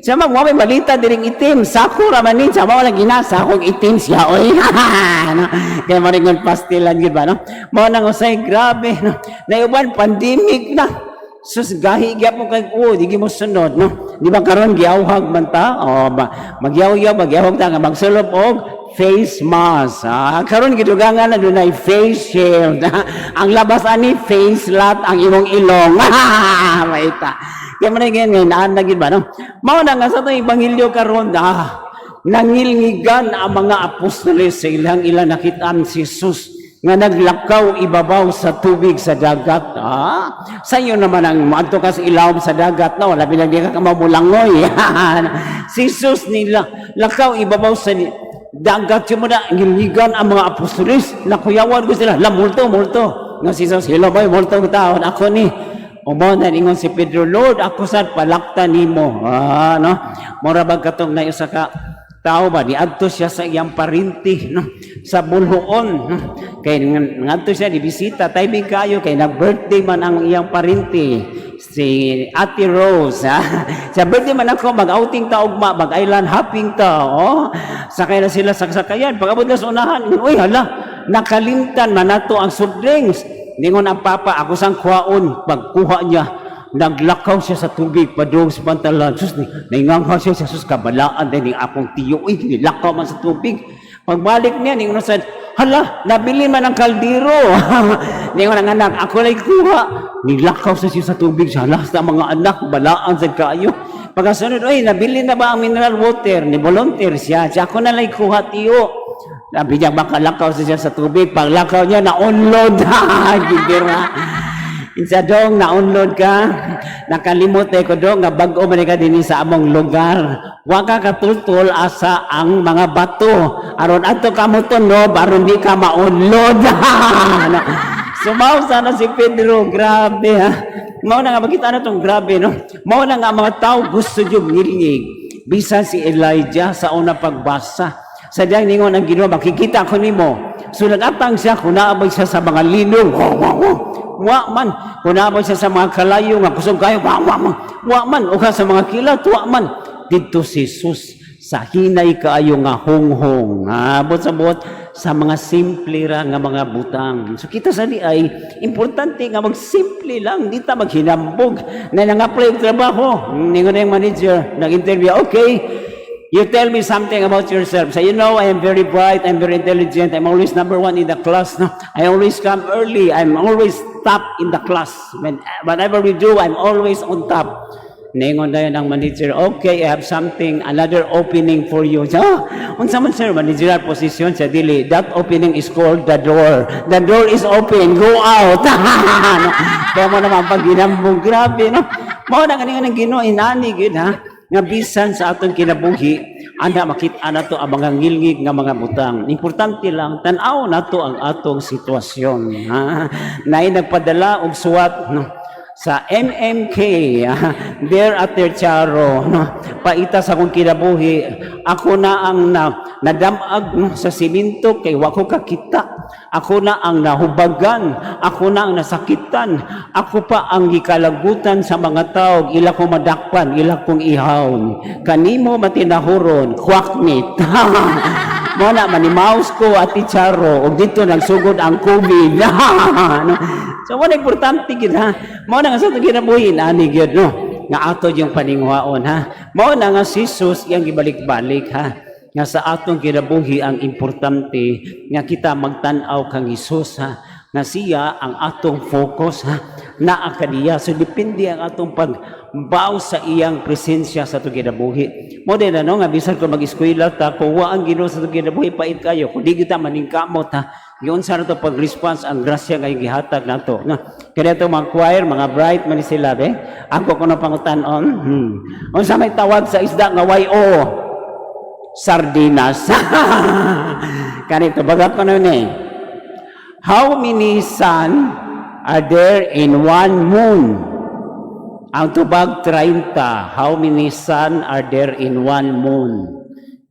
Siya ma'am, may malita diring itim. Sako raman ni, siya wala ginasa akong itim siya. Oy, no? Kaya maringon pastilan yun ba, no? Mga nang usay, grabe, no? Naiuban, pandemic na. Sus, gahi, gaya po kay, di mo sunod, no? Di ba karon giyawhag man ta? O, magyawhag ta, nga magsulop og face mask. Karon gidugangan na doon ay face shield. Ang labas ani face lat ang imong ilong. Maita. Kaya man ngayon nagid ba no? Mao na nga sa itong ebanghelyo karon nangilngigan ang mga apostoles sa ilang nakitaan si Jesus nga naglakaw ibabaw sa tubig sa dagat. Sa iyo naman ang maadto ka sa ilawom sa dagat na wala bilang di ka mamulangoy. Si Jesus nila lakaw ibabaw sa dagat yung muna, ngiligan ang mga apostolis, nakuyawan ko sila, multo. Nga si Jesus, hello boy, multo ko taon, ako ni, na ingon si Pedro, Lord, ako sad palakta nimo. No? Mura ba katong na isa ka tao ba, diadto siya sa iyang parinti, no? Sa bulhoon, no? Kay ngadto siya, dibisita, taibig kayo, kay nag-birthday man ang iyang parinti, si Ate Rose, sa birthday man ako, mag-outing ta ugma, mag-island hopping ta, sakay na sila sa sakayan, pag-abot na sa unahan, uy, hala, nakalimtan man nato ang soft drinks, ningon ang papa, ako sang kuhaon, pagkuha niya, naglakaw siya sa tubig, padung sa pantalan, sus, naingangha siya sa sus, kabalaan, din akong tiyo, nilakaw man sa tubig, pagbalik niya, ningon sa, hala, nabili man ang kaldero, ningon ang anak, ako lang kuha, nilakaw siya sa tubig, sa halas na mga anak, balaan sa kayo, pagkasunod, nabili na ba ang mineral water, ni volunteer siya, ako na lang kuha, tiyo, sabi niya, makalakaw siya sa tubig, paglakaw niya, na-unload, gibira, Insa dong na-unload ka, nakalimot ko dong nga bag-o man ka dinhi sa among lugar. Wa ka katultol asa ang mga bato. Aron adto ka mo tunob, aron di ka ma-unload. Sumaw sana si Pedro, grabe ha. Mao na nga makita na tong grabe no. Mao na nga mga tao gusto jud ngilingig. Bisan si Elijah sa una pagbasa. Sa diyang ningon ang Ginoo, makikita ko nimo. Sulat-atang siya, kunaabay siya sa mga linong. Wa man, kunaabay siya sa mga kalayo, nga kusog kayo, wa man, o sa mga kilat, wa man. Dito si Jesus, sa hinay kaayo nga honghong. Bot sa mga simple ra nga mga butang. So kita sa di ay, importante nga magsimple lang, di ta maghinambog. Na nang-apply og trabaho, ningon na yung manager, nag-interview, okay, you tell me something about yourself. So, you know, I am very bright, I'm very intelligent, I'm always number one in the class. No? I always come early, I'm always top in the class. Whatever we do, I'm always on top. Ningon na yun ang manager, okay, I have something, another opening for you. So, unsa man sir, managerial position sa dili, that opening is called the door. The door is open, go out. Kaya mo naman pag ginambong, grabe, no? Mao na ganingan ng Ginoo, inani, gid, ha? Nga bisan sa atong kinabuhi, anda makita na to ang mga ngilngig nga mga butang. Importante lang, tanaw na to ang atong sitwasyon. Naay nagpadala og suwat no, sa MMK, there at Tertiaro, no, paita sa akong kinabuhi, ako na ang nadamag no, sa siminto kay wa ko kakita. Ako na ang nahubagan, ako na ang nasakitan, ako pa ang gikalagutan sa mga tao, ila ko madakpan, ila kong ihawon. Kanimo matinahuron, kwaknit. Muna, manimaus ko at Charo, o dito nagsugod ang COVID. So, wala importante gid ha. Muna nga sa itong kinabuhin, ani gid no, nga ato yung paningwaon ha. Muna nga si Jesus, yung gibalik-balik ha. Nga sa atong kinabuhi ang importante nga kita magtanaw kang Hesus ha, nga siya ang atong focus ha, naa kaniya. So depende ang atong pagbaw sa iyang presensya sa atong kinabuhi. Mo din ano nga bisan ko mag-eskwela ta, kuha ang Ginoo sa atong kinabuhi, pait kayo kung di kita maningkamot ha. Yun sa nato pag-response ang grasya nga gihatag nato no. Kaya ito mga choir, mga bright man sila be. Ako ko na pangutan-on. Unsa may tawag sa isda nga YO? Sardinas. Kanito, bagat ko na yun eh. How many sun are there in one moon? Ang tubag 30. How many sun are there in one moon?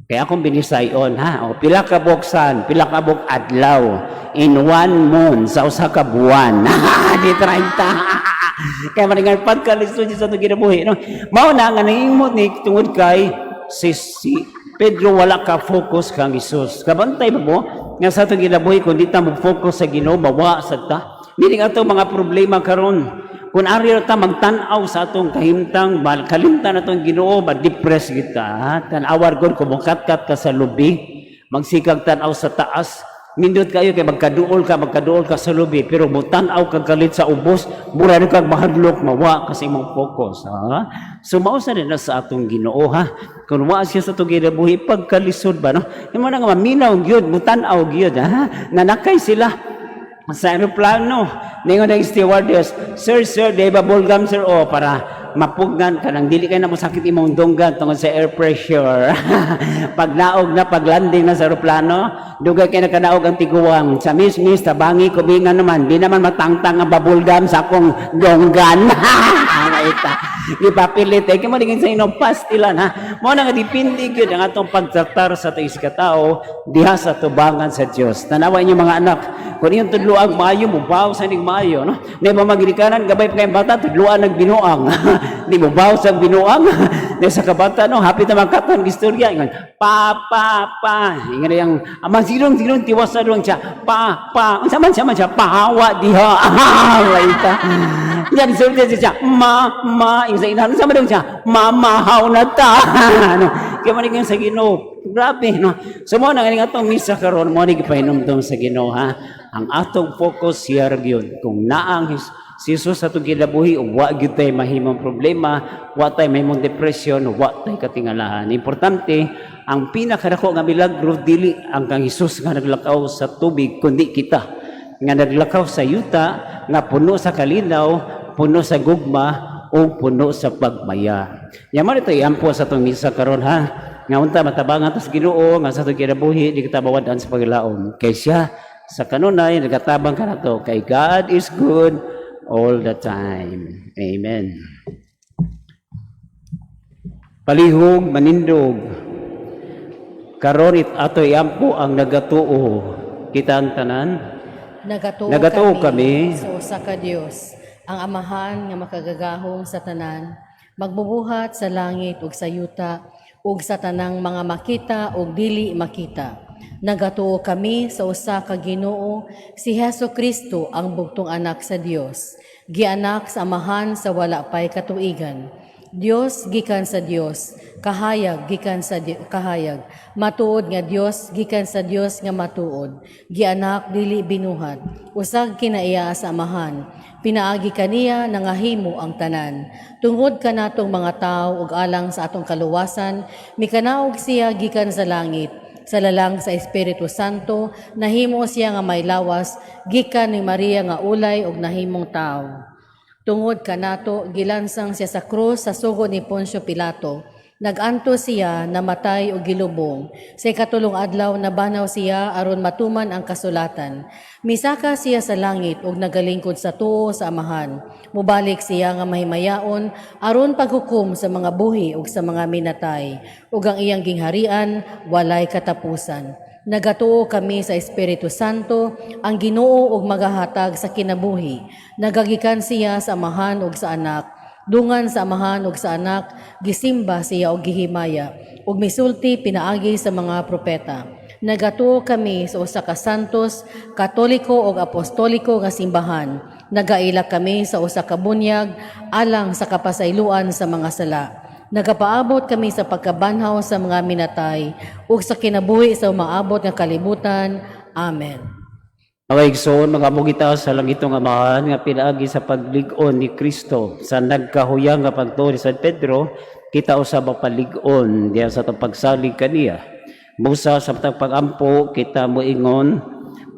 Kaya akong binisayon, ha? O, pila ka buksan, pila ka buk adlaw in one moon sa usa ka buwan. Di 30. Kaya maningan pagkalisto sa itong ginabuhi. No? Mao na nga nangingmot ni tungod kay si Pedro wala ka focus kang Isus. Kabantay ba mo? Nga sa itong ginabuhi, kung di ta mag-focus sa Ginoo, bawa sa ta. Meaning ato mga problema karon. Kung ari ta magtanaw sa atong kahimtang, kalimtan atong Ginoo, ma-depress kita. Tanawar gud kung mukatkat ka sa lubi, magsikag tanaw sa taas. Mindot kayo kay magkaduol ka sa lubi, pero mutanaw kag kalit sa ubos, mura rin kag mahadlok, mawa kasi mong focus. Ha? So mausa rin na sa atong Ginoo, ha? Kung wa siya sa itong ginabuhi, pagkalisod ba, no? Yung mga nga maminaw gyud, mutanaw gyud, ha? Nanakay sila sa aeroplano. Ningon ang stewardess, Sir, di ba bulgam, sir? O, para mapugnan ka nang dili kayo na masakit imong dunggan tungkol sa air pressure. Pag naog na, pag landing na sa aeroplano, dugay kayo nakanaog ang tiguang. Sa miss, tabangi, kubingan naman, di naman matangtang ang babulgam sa akong dunggan. Ita, ipapilit, kaya maligin sa inyong pastilan, ha? Mo na nga dipindi yun ang atong pagtratar sa tais katao, diha sa tubangan sa Diyos. Tanawa inyo mga anak, kung yung tudluang maayo, mubaw sa ning maayo, no? Di ba magirikanan, gabay pa kayong bata, tudluan nagbinuang. Di mo baw sa binuang. Di sa kabata, no? Hapit na magkatan, istorya. Ingon, pa. Ingon yung, amang silong, tiwas na doon siya. Pa. Saman siya, pahawa diha. Laita. Yan, isorya siya, ma. Yung sa inahan, sama doon siya, mamahaw na ta. Kaya manig sa Ginoo. Grabe, no? So, mo na nga itong misa karon mo na gipahinumdum sa Ginoo, ha? Ang atong focus siya yun. Kung naang si Jesus atong kinabuhi, wa gyud tay mahimong problema, wa tay mahimong depression, wa tay katingalahan. Importante, ang pinakadako nga milagro dili ang kang Jesus nga naglakaw sa tubig, kundi kita nga naglakaw sa yuta nga puno sa kalinaw, puno sa gugma, o puno sa pagmaya. Yaman ito iampo sa itong misa karon, ha? Nga unta matabangan tas Ginoo nga sa itong kinabuhi, di kita bawadan sa paglaom. Kay siya sa kanunay nagatabang ka na to, kay God is good all the time. Amen. Palihog, manindog. Karon ato iampo ang nagatuo. Kita ang tanan. Nagatuo kami sa usa ka Dios, ang Amahan nga makagagahong sa tanan, magbubuhat sa langit ug sa yuta, ug sa tanang mga makita ug dili makita. Nagatuo kami sa usa ka Ginoo, si Hesukristo ang bugtong anak sa Dios, gianak sa Amahan sa wala pay katuigan. Dios gikan sa Dios, kahayag gikan sa kahayag, matuod nga Dios gikan sa Dios nga matuod, gianak dili binuhat, usag kinaiya sa Amahan, pinaagi kaniya nangahimo ang tanan. Tungod kanatong mga tao ug alang sa atong kaluwasan, mikanaog siya gikan sa langit, sa lalang sa Espiritu Santo, nahimo siya nga may lawas, gikan ni Maria nga ulay ug nahimong tao. Tungod kanato, gilansang siya sa krus sa sugod ni Poncio Pilato. Naganto siya, namatay o gilubong. Sa ikatulong adlaw, nabanaw siya aron matuman ang kasulatan. Misaka siya sa langit ug nagalingkod sa tuo sa Amahan. Mubalik siya nga mahimayaon aron paghukom sa mga buhi ug sa mga minatay. Ug ang iyang gingharian walay katapusan. Nagatuo kami sa Espiritu Santo, ang Ginoo ug magahatag sa kinabuhi. Nagagikan siya sa Amahan ug sa Anak. Dungan sa Amahan ug sa Anak, gisimba siya og gihimaya, ug misulti pinaagi sa mga propeta. Nagatuo kami sa usa ka santos, katoliko ug apostoliko nga simbahan. Nagaila kami sa usa ka bunyag alang sa kapasayloan sa mga sala. Nagapaabot kami sa pagkabanhaw sa mga minatay ug sa kinabuhi sa umaabot nga kalibutan. Amen. Mga igsoon, mga bugita sa langitong Amahan nga pinaagi sa paglig-on ni Kristo sa nagkahuyang nga pagtuo ni San Pedro, kita usab ang palig-on diya sa itong pagsalig kaniya. Musa sa pag-ampo, kita moingon,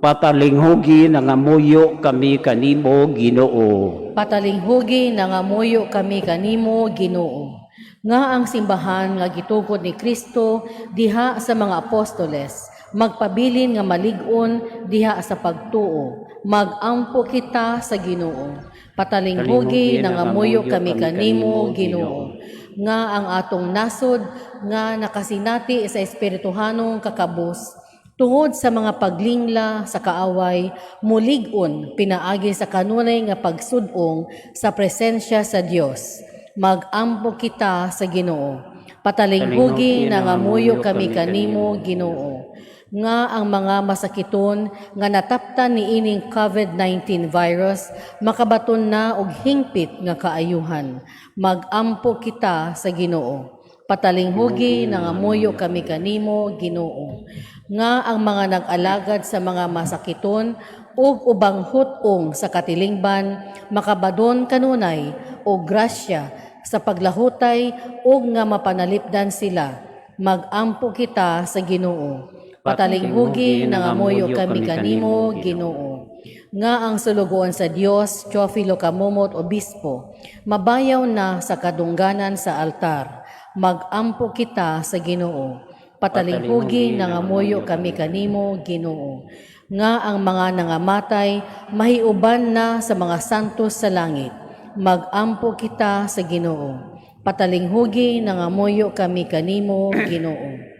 patalinghugi nangamuyo kami kanimo Ginoo. Patalinghugi nangamuyo kami kanimo Ginoo. Nga ang simbahan nga gitugod ni Kristo diha sa mga apostoles, magpabilin nga malig-on diha sa pagtuo, magampo kita sa Ginoo. Patalinghugi nangamuyo kami kanimo, Ginoo. Nga ang atong nasod nga nakasinati sa espirituhanong kakabus, tungod sa mga paglingla sa kaaway, mulig-on pinaagi sa kanunay nga pagsudong sa presensya sa Dios. Magampo kita sa Ginoo. Patalinghugi nangamuyo kami kanimo, Ginoo. Nga ang mga masakiton nga nataptan ni ining COVID-19 virus makabaton na og hingpit nga kaayuhan. Magampo kita sa Ginoo. Patalinghugi nangamuyo kami kanimo, Ginoo. Nga ang mga nag-alagad sa mga masakiton ug ubang hutong sa katilingban makabadon kanunay o grasya sa paglahutay ug nga mapanalipdan sila. Magampo kita sa Ginoo. Patalinghugi nangamuyo kami kanimo, Ginoo. Nga ang sulugoan sa Dios, Teofilo Kamumot, Obispo, mabayaw na sa kadungganan sa altar. Magampo kita sa Ginoo. Patalinghugi nangamuyo kami kanimo, Ginoo. Nga ang mga nangamatay mahiuban na sa mga santos sa langit. Magampo kita sa Ginoo. Patalinghugi nangamuyo kami kanimo, Ginoo.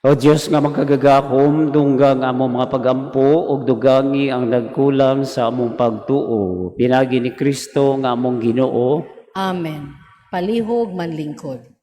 O Diyos nga magkagagakom, dunggang among mga pagampo, ug dugangi ang nagkulang sa among pagtuo. Pinagi ni Kristo nga among Ginoo. Amen. Palihog manlingkod.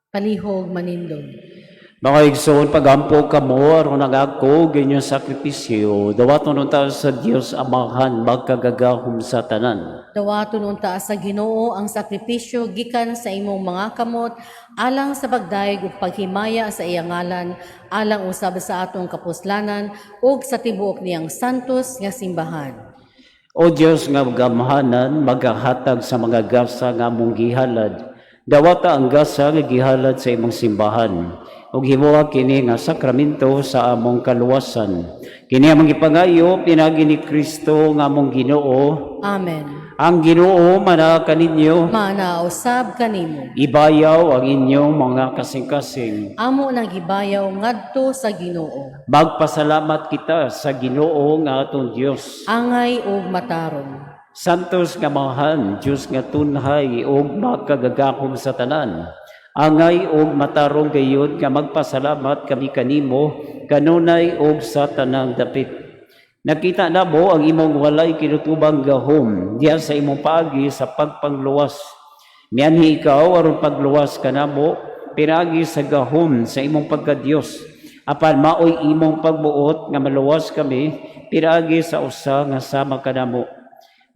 Palihog manindog. Mga igsoon, pagampo kamo, aron nagako, ganyang sakripisyo, dawaton unta sa Dios Amahan, magkagagahom sa tanan. Dawaton unta sa Ginoo ang sakripisyo gikan sa imong mga kamot, alang sa pagdaig ug paghimaya sa iyang ngalan, alang usab sa atong kapuslanan, ug sa tibuok niyang santos nga simbahan. O Dios nga gamhanan, magahatag sa mga gasa nga among gihalad, dawata ang gasa nga gihalad sa imong simbahan, ug himuha kini nga sakramento sa among kaluwasan. Kini among ipangayo pinagi ni Kristo nga among Ginoo. Amen. Ang Ginoo mana kaninyo, Manausab kanimo. ibayaw ang inyong mga kasing-kasing. Amo nang gibayaw ngadto sa Ginoo. Magpasalamat kita sa Ginoo nga atong Dios. Angay ug matarong. Santos nga mahan, Diyos nga tunhay ug makagagahom sa tanan. Angay ug matarong gayud nga magpasalamat kami kanimo kanunay ug sa tanang dapit. Nakita namo ang imong walay kinutubang gahom diha sa imong paagi sa pagpangluwas. Mianhi ikaw aron pagluwas kanamo pinagi sa gahom sa imong pagkadiyos. Apan maoy imong pagbuot nga maluwas kami piragi sa usa nga sama kanamo.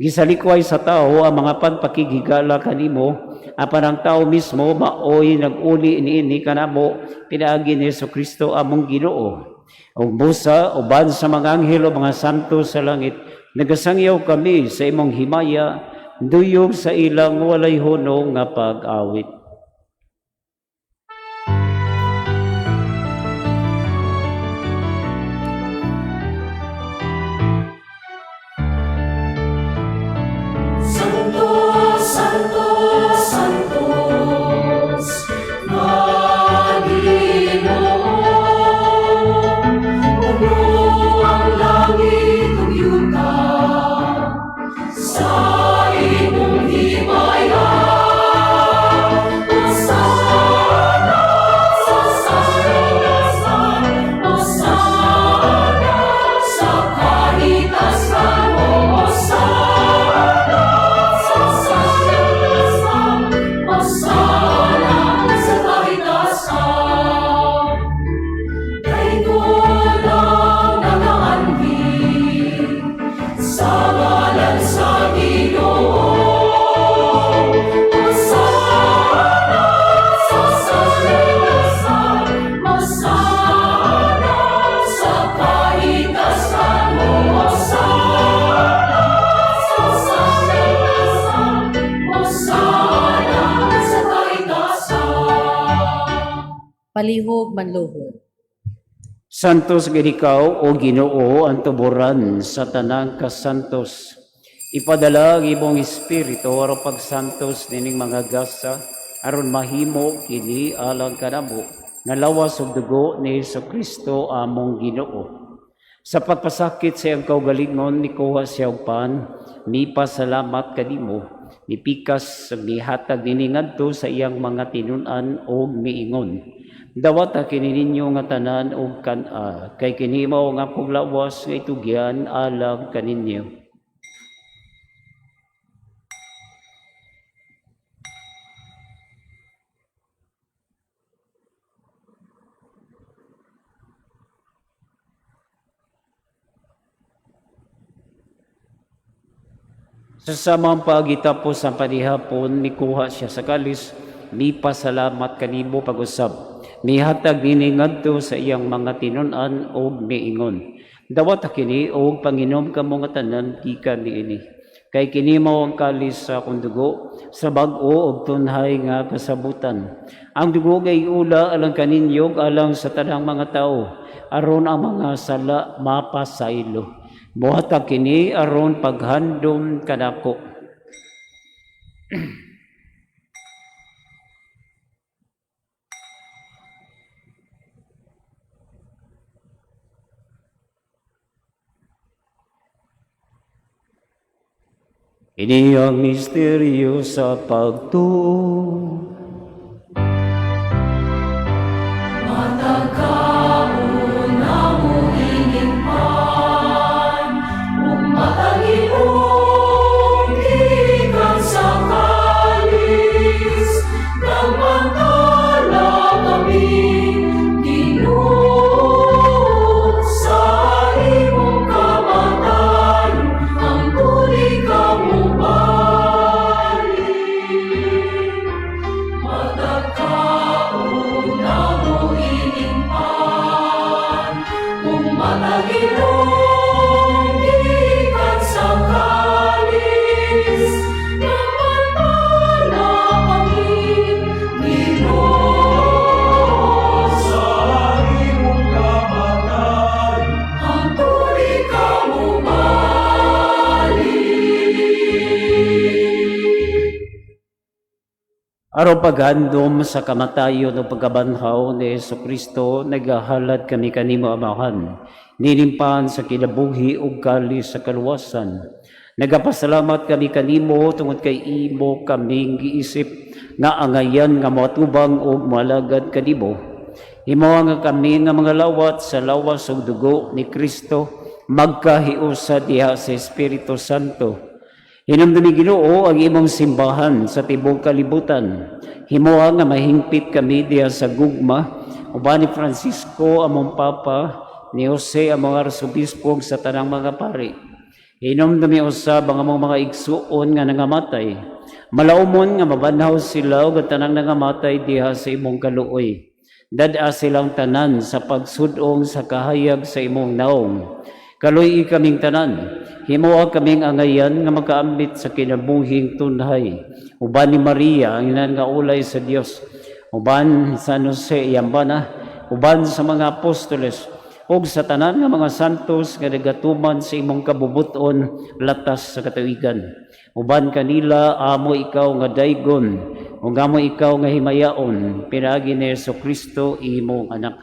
Gisalikway sa tao ang mga pagpakigigala kanimo, apan ang tao mismo maoy nag-uli ini kanamo pinaagi ni Jesucristo among Ginoo. Ug busa uban sa mga anghel o mga santo sa langit, nagasangyaw kami sa imong himaya, duyog sa ilang walay hunong nga pag-awit. Santo, Santo, Santos, Panginoon, puno ang langit ug yuta sa imong himaya. Hosana, Hosana, Hosana sa kahitasan mo, Hosana. Palihog manluhod. Santos gid ikaw o Ginoo ang tuburan sa tanang kasantos. Ipadala ang imong espiritu aron pagsantos nining mga gasa aron mahimo kini alang kanamo nga lawas ug dugo ni Jesucristo among Ginoo. Sa pagpasakit sa iyang kaugalingon nikuha siya og pan, mipasalamat kanimo, nipikas mihatag nini ngadto sa iyang mga tinun-an og miingon. Dawat kini ninyo nga tanan og kan-a, kay kini mao nga paglawas nga itugyan alang kaninyo. Sa samang pagitapos ang panihapon, mikuha siya sa kalis, mipasalamat kanimo pag-usab. Mihatag nini ngadto sa iyang mga tinun-an og miingon. Dawat kini og panginom kamo nga tanan gikan niini. Kay kini mao ang kalis sa akong dugo sa bag-o og tunhay nga kasabutan. Ang dugo gay ula alang kaninyo alang sa tanang mga tao aron ang mga sala mapasaylo. Buhatag kini aron paghandom kanako. Ini ang misteryo sa pagtuo. Aron paghandom sa kamatayon o pagkabanhaw ni Jesucristo, nagahalad kami kanimo amahan, nilimpahan sa kinabuhi ug kali sa kaluwasan. Nagapasalamat kami kanimo tungod kay imo kaming giisip nga angayan nga matubang og malagad kanimo. Imo nga kami nga mga lawat sa lawas ug dugo ni Kristo magkahiusa diha sa Espiritu Santo. Hinumdumi Ginoo ang imong simbahan sa tibok kalibutan. Himuha nga mahingpit kami diha sa gugma uban ni Francisco among Papa, ni Jose ang mga arsobispo sa tanang mga pari. Hinumdumi usab ang among mga igsuon nga nangamatay. Malaumon nga mabanhaw sila ug tanang nangamatay diha sa imong kaluoy. Dad-a silang tanan sa pagsudong sa kahayag sa imong naong. Kaluy kaming tanan, himuwa kaming angayan nga makaambit sa kinabuhing tunhay. Uban ni Maria ang inan nga ulay sa Dios, uban sa San Jose Iyambana, uban sa mga apostoles, ug sa tanan nga mga santos nga nagatuman sa imong kabubuton latas sa katuigan. Uban kanila amo ikaw nga daygon, ug amo ikaw nga himayaon, pinagi ni Jesucristo imong anak.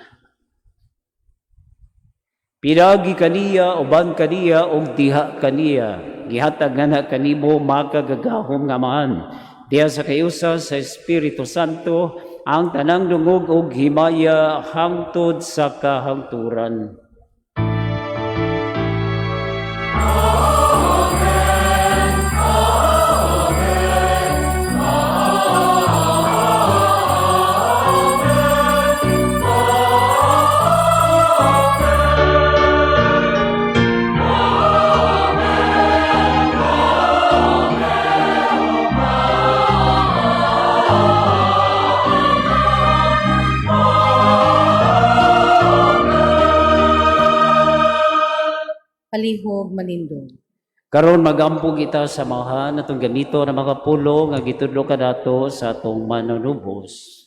Pinagi kaniya, uban kaniya, ug diha kaniya, gihatag nga kanimo makagagahom nga maan. Diha sa kayusa sa Espiritu Santo, ang tanang dungog ug himaya hangtod sa kahangturan. Palihog manindong. Karon magampo kita sa mga natong ganito na mga pulo nga gitudlo kanato sa atong manunubos.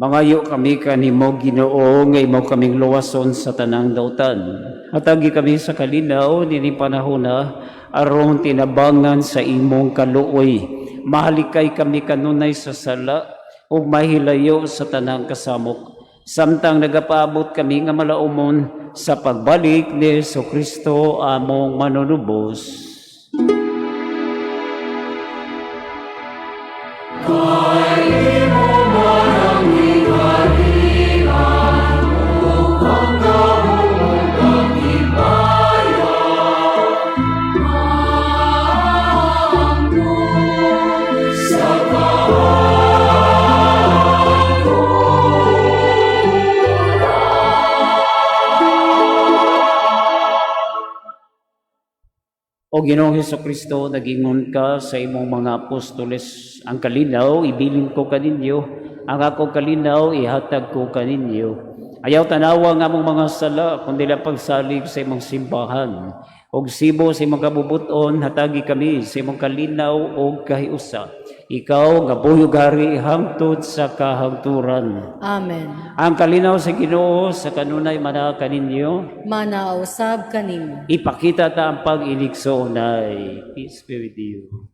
Mangayo kami kanimo Ginoo nga imo kaming luwason sa tanang dautan. Hatagi kami sa kalinaw nini panahona aron tinabangan sa imong kaluoy. Mahalikay kami kanunay sa sala ug mahilayo sa tanang kasamok. Samtang nagapaabot kami nga malaumon sa pagbalik ni Jesucristo among manunubos. O Ginoong Hesukristo, nagingon ka sa imong mga apostoles, ang kalinaw ibilin ko kaninyo, ang ako kalinaw ihatag ko kaninyo. Ayaw tanawa nga mong mga sala, kundi lang pagsalig sa imong simbahan. Og sibo sa imong kabubuton, hatagi kami sa imong kalinaw o kahiusa. Ikaw nga buyog-ari hangtod sa kahangturan. Amen. Ang kalinaw sa Ginoo sa kanunay mana kaninyo, Manausab kanimo. ipakita ta ang pag-iligso unay. Peace be with you.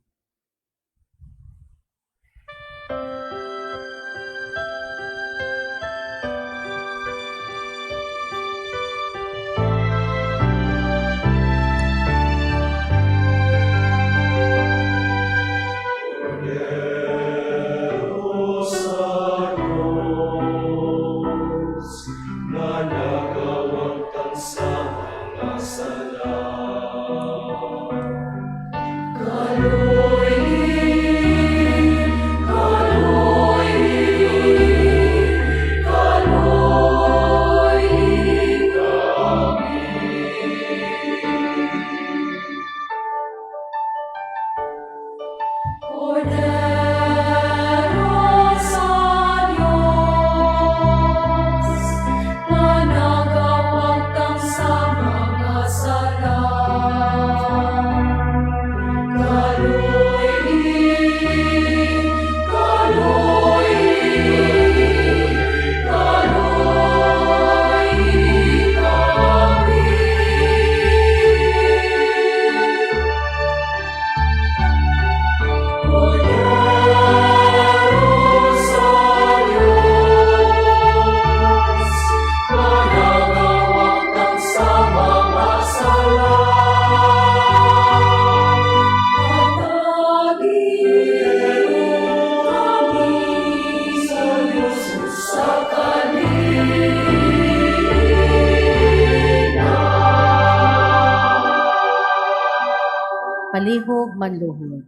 Palihog manluhod.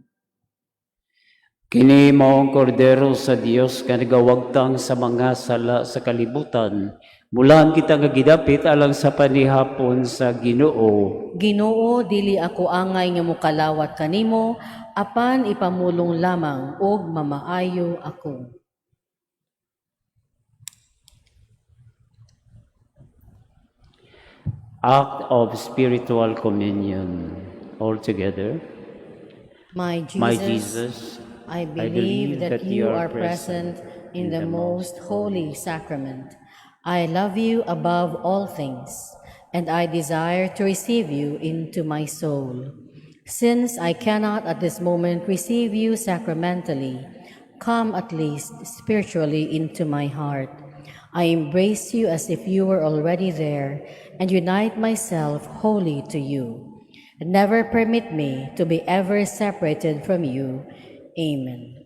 Kini maong kordero sa Dios nga nagawagtang sa mga sala sa kalibutan. Mulaan kita nga gidapit alang sa panihapon sa Ginoo. Ginoo, dili ako angay nga mukalawat kanimo, apan ipamulong lamang og mamaayo ako. Act of spiritual communion. All together. My Jesus, My Jesus, I believe that you are present in the most holy sacrament. I love you above all things, and I desire to receive you into my soul. Since I cannot at this moment receive you sacramentally, come at least spiritually into my heart. I embrace you as if you were already there, and unite myself wholly to you. Never permit me to be ever separated from you. Amen.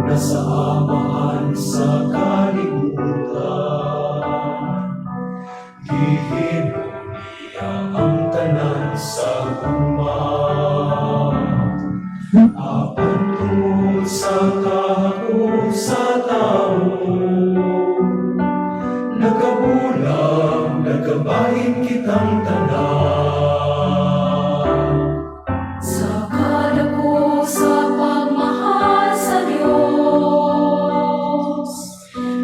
Nasa amahan sa kalibutan, gihimo niya ang tanan sa umat. Apan tungod sa kahapon sa tao, nagabulang, nagabahin kitang tanan. Sa kadako sa pagmahal sa Diyos,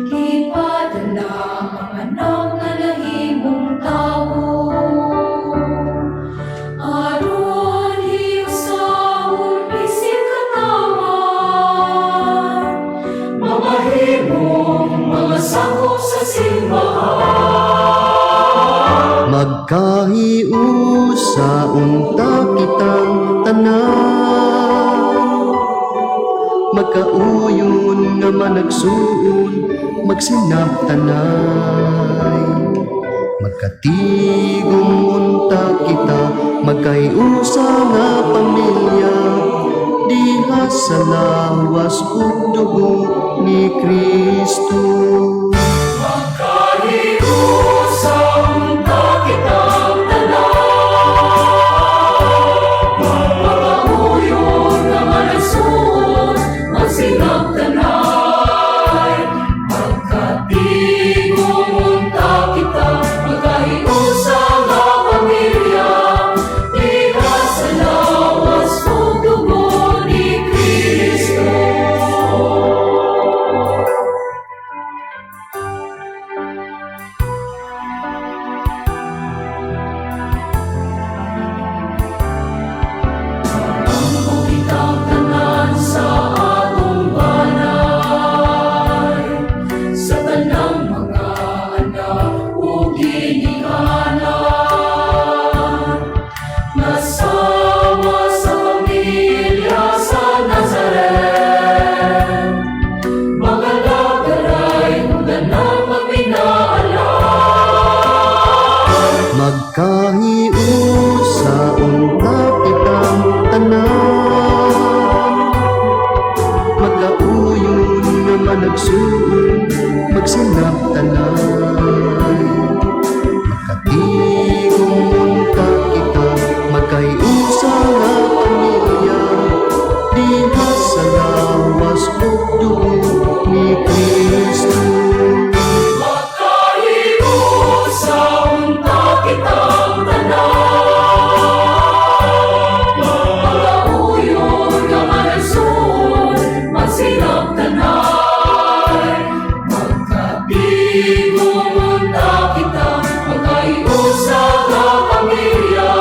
ipadala ang anak na nahimong tao. Aron hiusahon bisig katawan, mamahimong mga sakop sa simbahan. Magkahiusa unta kitang tanan, magkauyon nga managsuon, magsinap tanay. Magkatigong unta kita, magkahiusa nga pamilya, diha sa lawas ug dugo ni Kristo. igsuon magsinabtanan. Katigong unta kita magkaiusa nga pamilya, diha sa lawas ug dugo ni Kristo. Sa unta kitang tanan, magkauyon nga manasun, magsinabtanan. Magkatigong unta kita, magkaiusa nga pamilya,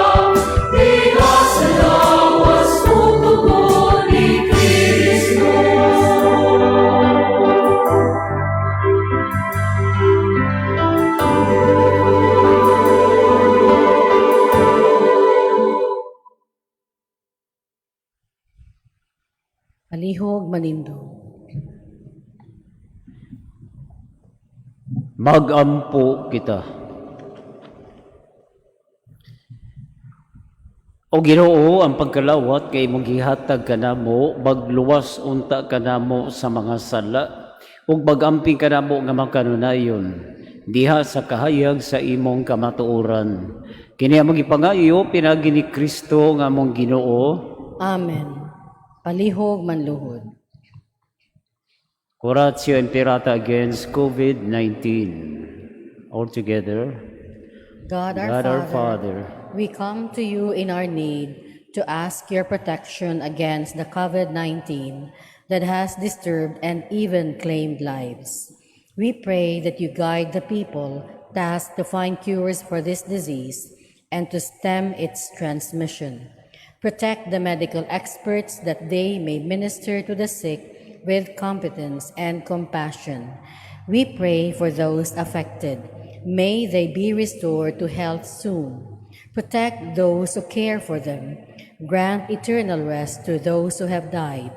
diha sa lawas ug dugo ni Kristo. Palihog Manindog. Magampo kita. O Ginoo, ang pagkalawat kay imong gihatag kanamo, magluwas unta kanamo sa mga sala, ug magamping kanamo nga makanunayon diha sa kahayag sa imong kamatuoran. Kini among ipangayo pinagi ni Kristo nga among Ginoo. Amen. Palihog Manluhod. Oratio Imperata against COVID-19. All together. God our Father, we come to you in our need to ask your protection against the COVID-19 that has disturbed and even claimed lives. We pray that you guide the people tasked to find cures for this disease and to stem its transmission. Protect the medical experts that they may minister to the sick with competence and compassion. We pray for those affected. May they be restored to health soon. Protect those who care for them. Grant eternal rest to those who have died.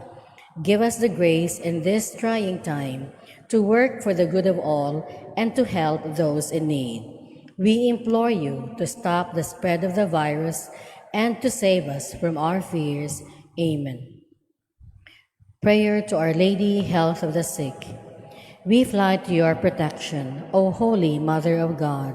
Give us the grace in this trying time to work for the good of all and to help those in need. We implore you to stop the spread of the virus and to save us from our fears. Amen. Prayer to Our Lady, Health of the Sick. We fly to your protection, O Holy Mother of God.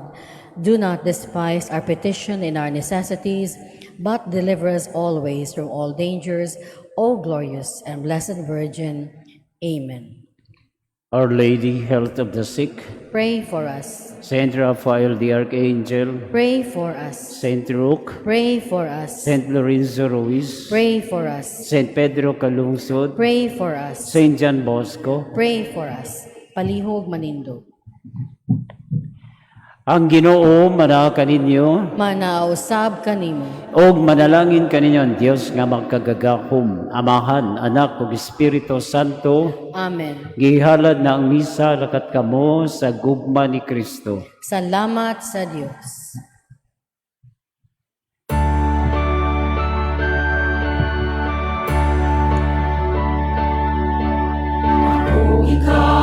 Do not despise our petition in our necessities, but deliver us always from all dangers, O glorious and blessed Virgin. Amen. Our Lady, Health of the Sick. Pray for us. Saint Raphael the Archangel. Pray for us. Saint Roque. Pray for us. Saint Lorenzo Ruiz. Pray for us. Saint Pedro Calungsod. Pray for us. Saint John Bosco. Pray for us. Palihog Manindog. Ang Ginoo mana kaninyo, Manausab kanimo. og manalangin kaninyo ang Dios nga magkagagahom, Amahan, Anak ug Espiritu Santo. Amen. Gihalad na ang misa lakat kamo sa gugma ni Kristo. Salamat sa Diyos. Ikaw